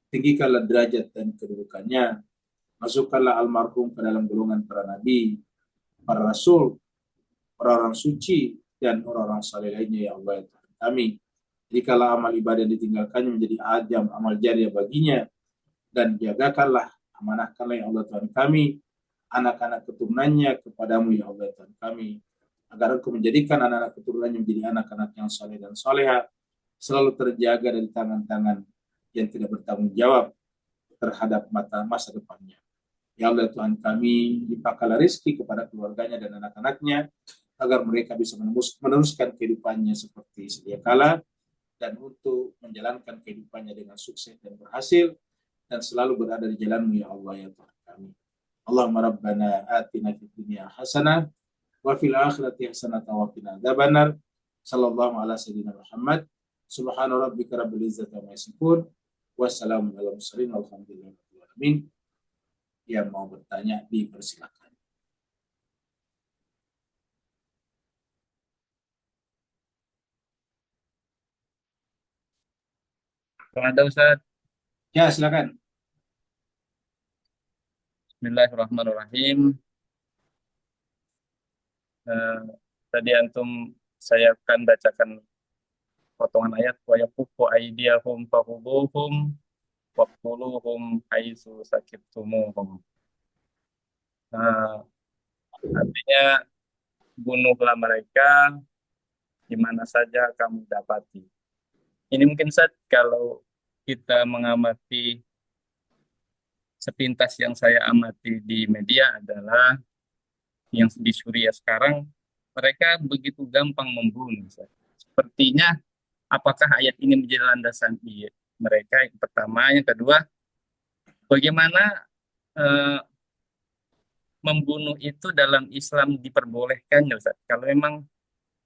tinggikanlah derajat dan kedudukannya, masukkanlah almarhum ke dalam golongan para nabi, para rasul, orang-orang suci, dan orang-orang saleh lainnya, ya Allah ya Tuhan kami. Jikalau amal ibadah yang ditinggalkannya menjadi ajam amal jariah baginya, dan jagakanlah, amanahkanlah ya Allah Tuhan kami, anak-anak keturunannya kepadamu ya Allah Tuhan kami, agar Engkau menjadikan anak-anak keturunannya menjadi anak-anak yang saleh dan soleha, selalu terjaga dari tangan-tangan yang tidak bertanggung jawab terhadap masa depannya. Ya Allah Tuhan kami, limpahkanlah rezeki kepada keluarganya dan anak-anaknya, agar mereka bisa meneruskan kehidupannya seperti sedia kala, dan untuk menjalankan kehidupannya dengan sukses dan berhasil, dan selalu berada di jalan-Mu ya Allah ya Tuhan kami. Allahumma rabbana atina fid dunya hasanah wa fil akhirati hasanah wa qina adzabannar. Sallallahu ala sayyidina Muhammad. Subhana rabbika rabbil izzati amma yasifun. Wassalamu ala mursalin walhamdulillahi rabbil alamin. Yang mau bertanya dipersilakan. Ada Ustaz. Ya, silakan. Bismillahirrahmanirrahim. Tadi saya akan bacakan potongan ayat wa yakufu aydiyahum fahuduhum waqtuluhum haitsu sakitumuhum. Artinya bunuhlah mereka di mana saja kamu dapati. Ini mungkin Ustaz kalau kita mengamati sepintas yang saya amati di media adalah yang di Suriah sekarang, mereka begitu gampang membunuh. Sepertinya, apakah ayat ini menjadi landasan mereka? Yang pertama, yang kedua, bagaimana membunuh itu dalam Islam diperbolehkan, ya Ustaz? Kalau memang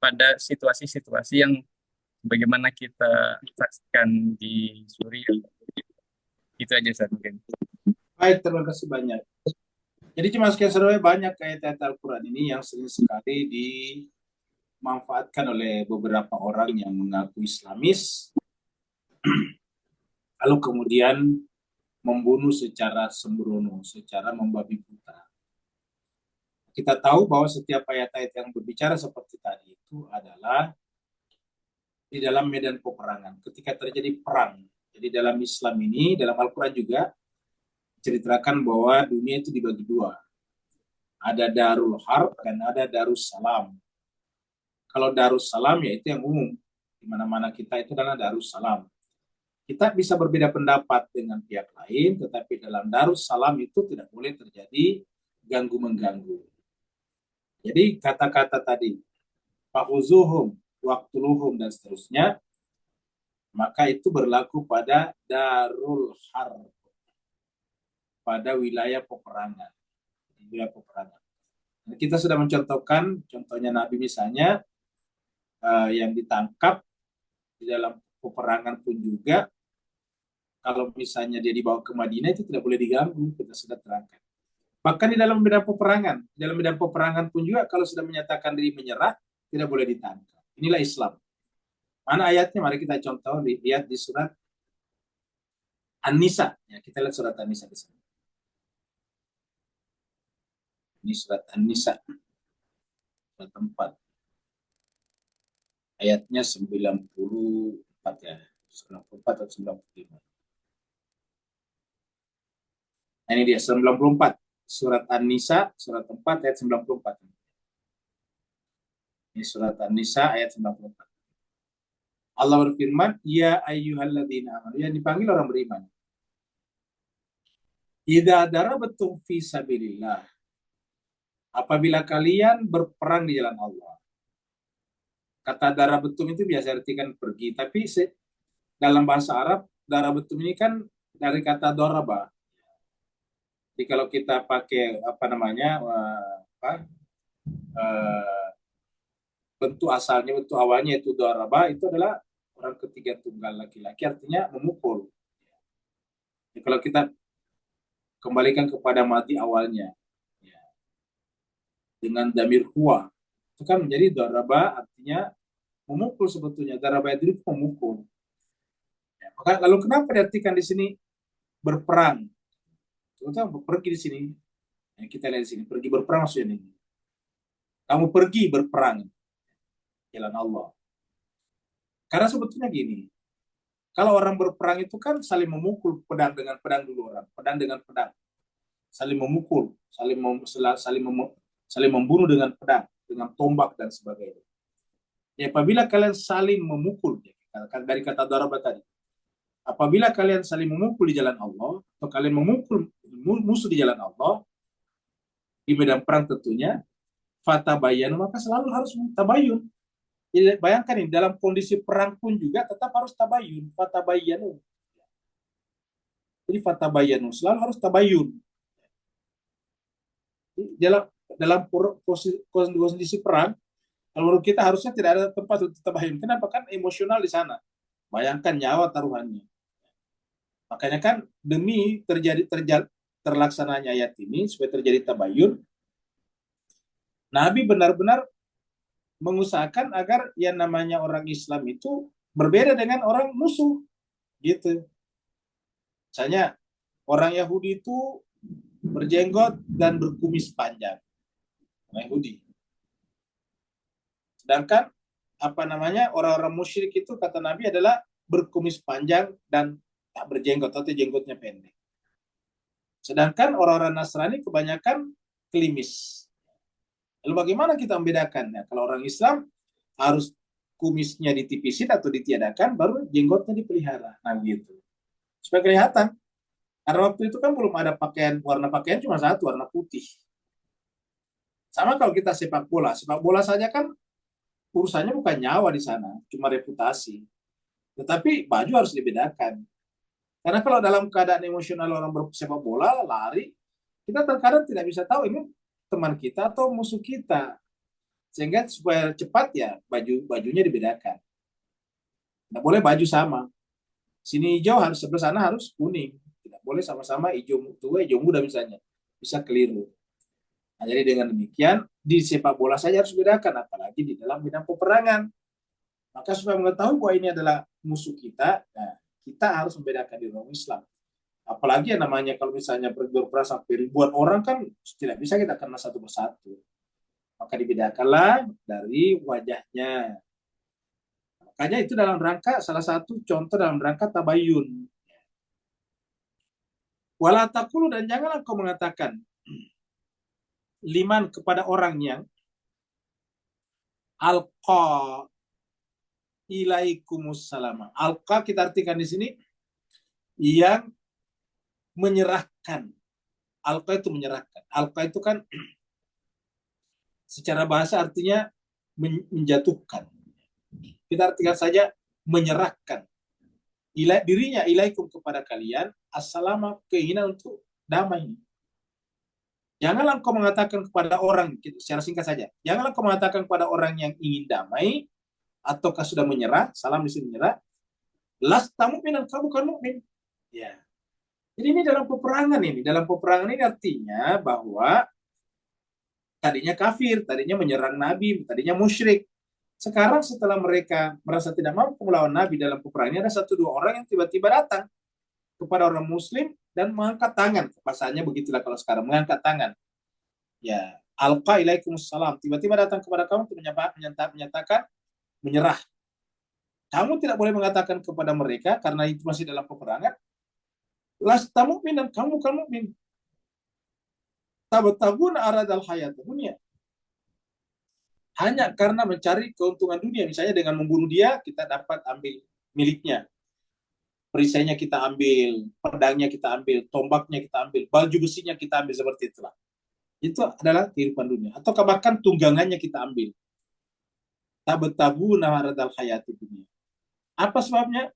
pada situasi-situasi yang bagaimana kita saksikan di Suriah, itu aja Ustaz mungkin. Baik, terima kasih banyak. Jadi cuma sekian saja, banyak ayat-ayat Al-Quran ini yang sering sekali dimanfaatkan oleh beberapa orang yang mengaku Islamis, lalu kemudian membunuh secara sembrono, secara membabi buta. Kita tahu bahwa setiap ayat-ayat yang berbicara seperti tadi itu adalah di dalam medan peperangan, ketika terjadi perang. Jadi dalam Islam ini, dalam Al-Quran juga ceritakan bahwa dunia itu dibagi dua. Ada Darul Harb dan ada Darus Salam. Kalau Darus Salam ya itu yang umum. Di mana-mana kita itu adalah Darus Salam. Kita bisa berbeda pendapat dengan pihak lain, tetapi dalam Darus Salam itu tidak boleh terjadi ganggu-mengganggu. Jadi kata-kata tadi, fahuzuhum, waktuluhum, dan seterusnya, maka itu berlaku pada Darul Harb, pada wilayah peperangan. Dan kita sudah mencontohkan, contohnya Nabi misalnya, yang ditangkap di dalam peperangan pun juga, kalau misalnya dia dibawa ke Madinah itu tidak boleh diganggu, kita sudah terangkan. Bahkan di dalam medan peperangan pun juga, kalau sudah menyatakan diri menyerah, tidak boleh ditangkap. Inilah Islam. Mana ayatnya? Mari kita contoh, lihat di surat An-Nisa. Ya, kita lihat surat An-Nisa di sini. Ini surat An-Nisa, surat 4. Ayatnya 94 ya. 94 atau 95. Nah, ini dia 94. Surat An-Nisa, surat 4 ayat 94. Ini surat An-Nisa ayat 94. Allah berfirman, ya ayyuhalladzina amanu, yang dipanggil orang beriman. Idza darabatum fi sabilillah, apabila kalian berperang di jalan Allah. Kata darabatum itu biasa artikan pergi, tapi dalam bahasa Arab darabatum ini kan dari kata doraba. Jadi kalau kita pakai bentuk asalnya, bentuk awalnya itu doraba, itu adalah orang ketiga tunggal laki-laki, artinya memukul. Jadi kalau kita kembalikan kepada mati awalnya, dengan damir huwa, itu kan menjadi doraba, artinya Memukul sebetulnya, daraba yadrib memukul. Ya, maka lalu kenapa diartikan di sini berperang? Kita pergi di sini. Ya, kita lihat di sini, pergi berperang maksudnya ini. Kamu pergi berperang jalan Allah. Karena sebetulnya gini, kalau orang berperang itu kan saling memukul, pedang dengan pedang dulu orang, pedang dengan pedang, saling memukul, saling membunuh dengan pedang, dengan tombak dan sebagainya. Ya, apabila kalian saling memukul, ya, dari kata daraba tadi, apabila kalian saling memukul di jalan Allah, atau kalian memukul musuh di jalan Allah, di medan perang tentunya, fatabayanu, maka selalu harus tabayun. Jadi bayangkan ini, dalam kondisi perang pun juga tetap harus tabayun, fatabayanu. Jadi fatabayanu, selalu harus tabayun. Dalam dalam kondisi perang, kalau menurut kita harusnya tidak ada tempat untuk tabayun. Kenapa? Kan emosional di sana. Bayangkan nyawa taruhannya. Makanya kan demi terlaksananya ayat ini, supaya terjadi tabayun, Nabi benar-benar mengusahakan agar yang namanya orang Islam itu berbeda dengan orang musuh, gitu. Misalnya orang Yahudi itu berjenggot dan berkumis panjang, orang Yahudi. Sedangkan orang-orang musyrik itu kata Nabi adalah berkumis panjang dan tak berjenggot atau jenggotnya pendek. Sedangkan orang-orang Nasrani kebanyakan klimis. Lalu bagaimana kita membedakannya? Kalau orang Islam harus kumisnya ditipisin atau ditiadakan, baru jenggotnya dipelihara. Nah gitu. Supaya kelihatan. Karena waktu itu kan belum ada warna pakaian cuma satu, warna putih. Sama kalau kita sepak bola. Sepak bola saja kan urusannya bukan nyawa di sana, cuma reputasi. Tetapi baju harus dibedakan. Karena kalau dalam keadaan emosional orang bersepak bola, lari, kita terkadang tidak bisa tahu ini teman kita atau musuh kita. Sehingga supaya cepat ya bajunya dibedakan. Tidak boleh baju sama. Sini hijau harus sebelah sana harus kuning. Tidak boleh sama-sama hijau tua, hijau muda misalnya. Bisa keliru. Nah, jadi dengan demikian di sepak bola saja harus bedakan, apalagi di dalam bidang peperangan. Maka supaya mengetahui bahwa ini adalah musuh kita, nah, kita harus membedakan di orang Islam. Apalagi yang namanya kalau misalnya berperang sampai ribuan orang kan tidak bisa kita kenal satu persatu. Maka dibedakanlah dari wajahnya. Makanya itu dalam rangka, salah satu contoh dalam rangka tabayun. Wala taqulu, dan janganlah kau mengatakan liman kepada orang yang alqa ilaikumussalam. Alqa kita artikan di sini yang menyerahkan. Alqa itu menyerahkan. Alqa itu kan secara bahasa artinya menjatuhkan. Kita artikan saja menyerahkan dirinya ilaikum kepada kalian, assalamu, keinginan untuk damai. Janganlah kau mengatakan kepada orang, secara singkat saja, janganlah kau mengatakan kepada orang yang ingin damai ataukah sudah menyerah, salam di sini menyerah, lasta mu'minan, kamu bukan mukmin. Ya. Jadi ini dalam peperangan ini artinya bahwa tadinya kafir, tadinya menyerang Nabi, tadinya musyrik. Sekarang setelah mereka merasa tidak mampu melawan Nabi dalam peperangan ini, ada satu dua orang yang tiba-tiba datang kepada orang Muslim dan mengangkat tangan. Bahasanya begitulah kalau sekarang, mengangkat tangan. Ya, alqa ilaikumussalam. Tiba-tiba datang kepada kamu untuk menyatakan menyerah. Kamu tidak boleh mengatakan kepada mereka karena itu masih dalam peperangan, lasta mu'minan, kamu bukan mukmin. Tabtaguna aradal hayat dunia. Hanya karena mencari keuntungan dunia, misalnya dengan membunuh dia kita dapat ambil miliknya, perisainya kita ambil, pedangnya kita ambil, tombaknya kita ambil, baju besinya kita ambil, seperti itulah. Itu adalah kehidupan dunia. Atau bahkan tunggangannya kita ambil. Tabtaguna aradal hayat dunia. Apa sebabnya?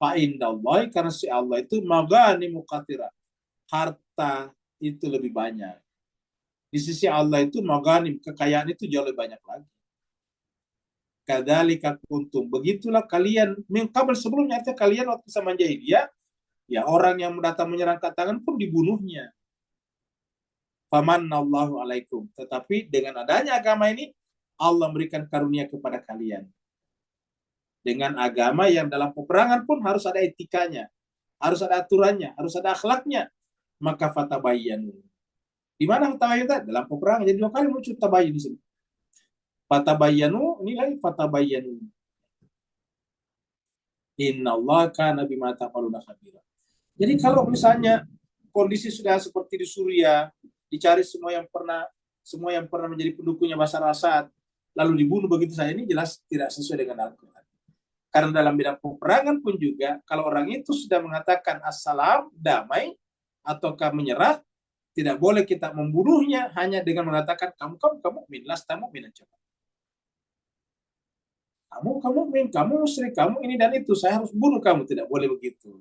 Fa'indallahi, karena si Allah itu maghanimu katsirah, harta itu lebih banyak. Di sisi Allah itu maghanim, kekayaan itu jauh lebih banyak lagi. Kadzalika kuntum, begitulah kalian min qabl, sebelumnya, artinya kalian waktu zaman jahiliyah, ya orang yang datang menyerang tangan pun dibunuhnya. Famannallahu alaikum, tetapi dengan adanya agama ini Allah memberikan karunia kepada kalian. dengan agama yang dalam peperangan pun harus ada etikanya, harus ada aturannya, harus ada akhlaknya. Maka fatabayyanu. Di mana fatabayyanu? Dalam peperangan. Jadi 2 kali muncul tabayyun di sini. Fatabayyanu, ini lagi fatabayyanu. Innallaha kana bima ta'maluna khabira. Jadi kalau misalnya kondisi sudah seperti di Suriah, dicari semua yang pernah menjadi pendukungnya Bashar Assad, lalu dibunuh begitu saja, ini jelas tidak sesuai dengan Al-Quran. Karena dalam bidang peperangan pun juga, kalau orang itu sudah mengatakan assalam, damai, ataukah menyerah, tidak boleh kita membunuhnya hanya dengan mengatakan kamu mukmin, lasta mu'minan, coba. Kamu mukmin, kamu musyrik, kamu ini dan itu, saya harus bunuh kamu, tidak boleh begitu.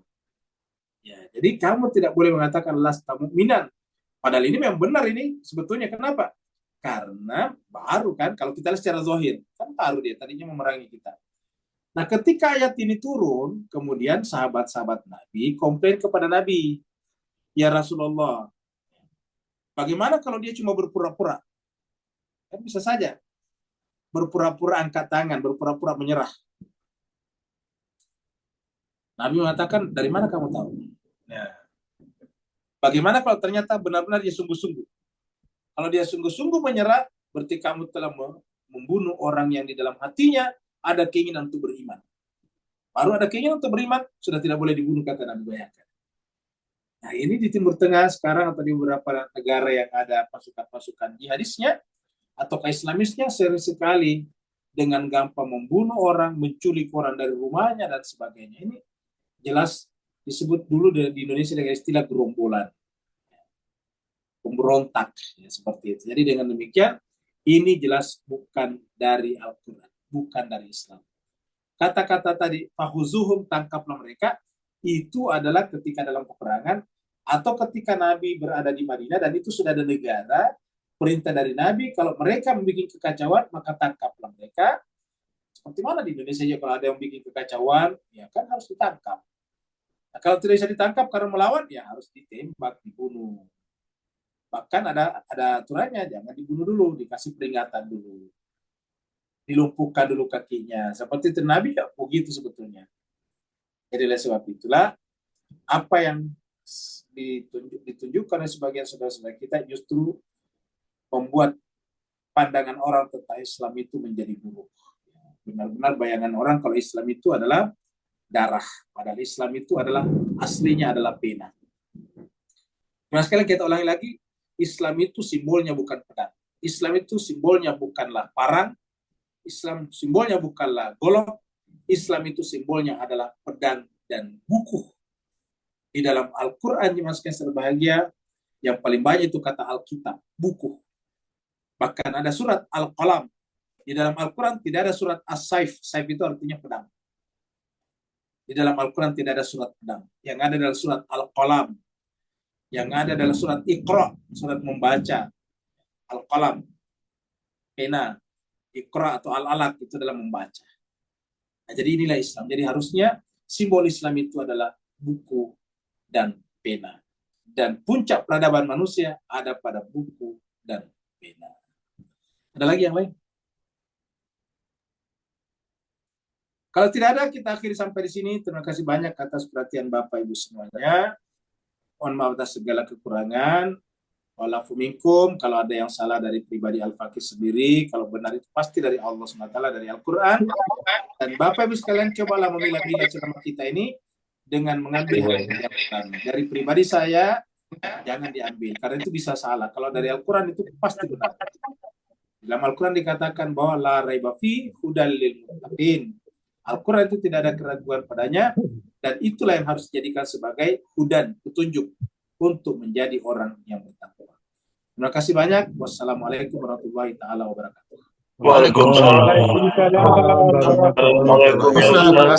Ya, jadi kamu tidak boleh mengatakan lasta mu'minan. Padahal ini memang benar ini sebetulnya. Kenapa? Karena baru kan, kalau kita lihat secara zahir, kan baru dia tadinya memerangi kita. Nah, ketika ayat ini turun, kemudian sahabat-sahabat Nabi komplain kepada Nabi, ya Rasulullah, bagaimana kalau dia cuma berpura-pura? Kan bisa saja berpura-pura angkat tangan, berpura-pura menyerah. Nabi mengatakan, dari mana kamu tahu? Nah, bagaimana kalau ternyata benar-benar dia sungguh-sungguh? Kalau dia sungguh-sungguh menyerah, berarti kamu telah membunuh orang yang di dalam hatinya ada keinginan untuk beriman. Baru ada keinginan untuk beriman, sudah tidak boleh dibunuh, kata Nabi. Bayangkan. Nah, ini di Timur Tengah sekarang atau di beberapa negara yang ada pasukan-pasukan jihadisnya atau Islamisnya sering sekali dengan gampang membunuh orang, menculik orang dari rumahnya dan sebagainya. Ini jelas disebut dulu di Indonesia dengan istilah gerombolan, pemberontak, ya, seperti itu. Jadi dengan demikian, ini jelas bukan dari Al-Quran, bukan dari Islam. Kata-kata tadi, fahuzuhum, tangkaplah mereka, itu adalah ketika dalam peperangan, atau ketika Nabi berada di Madinah, dan itu sudah ada negara, perintah dari Nabi, kalau mereka membuat kekacauan, maka tangkaplah mereka. Seperti mana di Indonesia ya, kalau ada yang bikin kekacauan, ya kan harus ditangkap. Nah, kalau tidak bisa ditangkap karena melawan, ya harus ditembak, dibunuh. Bahkan ada aturannya, jangan dibunuh dulu, dikasih peringatan dulu, dilumpuhkan dulu kakinya. Seperti itu Nabi ya begitu sebetulnya. Jadi oleh sebab itulah apa yang ditunjukkan oleh sebagian saudara-saudara kita justru membuat pandangan orang tentang Islam itu menjadi buruk. Benar-benar bayangan orang kalau Islam itu adalah darah, padahal Islam itu adalah aslinya adalah pena. Nah, sekali kita ulangi lagi, Islam itu simbolnya bukan pedang. Islam itu simbolnya bukanlah parang. Islam simbolnya bukanlah golok. Islam itu simbolnya adalah pedang dan buku. Di dalam Al-Quran, dimasukkan berbahagia, yang paling banyak itu kata Alkitab, buku. Bahkan ada surat Al-Qalam. Di dalam Al-Quran tidak ada surat As-Saif. Saif itu artinya pedang. Di dalam Al-Quran tidak ada surat pedang. Yang ada adalah surat Al-Qalam. Yang ada adalah surat Iqra, surat membaca. Al-Qalam, pena. Iqra atau Al-Alaq itu adalah membaca. Nah, jadi inilah Islam. Jadi harusnya simbol Islam itu adalah buku dan pena. Dan puncak peradaban manusia ada pada buku dan pena. Ada lagi yang lain? Kalau tidak ada, kita akhiri sampai di sini. Terima kasih banyak atas perhatian Bapak Ibu semuanya. Mohon maaf atas segala kekurangan. Walafu minkum, kalau ada yang salah dari pribadi Al-Fakih sendiri, kalau benar itu pasti dari Allah SWT, dari Al-Quran. Dan Bapak Ibu sekalian, cobalah memilah-milah ceramah kita ini dengan mengambil dari pribadi saya, jangan diambil, karena itu bisa salah. Kalau dari Al-Quran itu pasti benar. Dalam Al-Quran dikatakan bahwa la raiba fi hudal lil muttaqin. Al-Quran itu tidak ada keraguan padanya, dan itulah yang harus dijadikan sebagai hudan, petunjuk untuk menjadi orang yang bertakwa. Terima kasih banyak. Wassalamualaikum warahmatullahi taala wabarakatuh. Waalaikumsalam.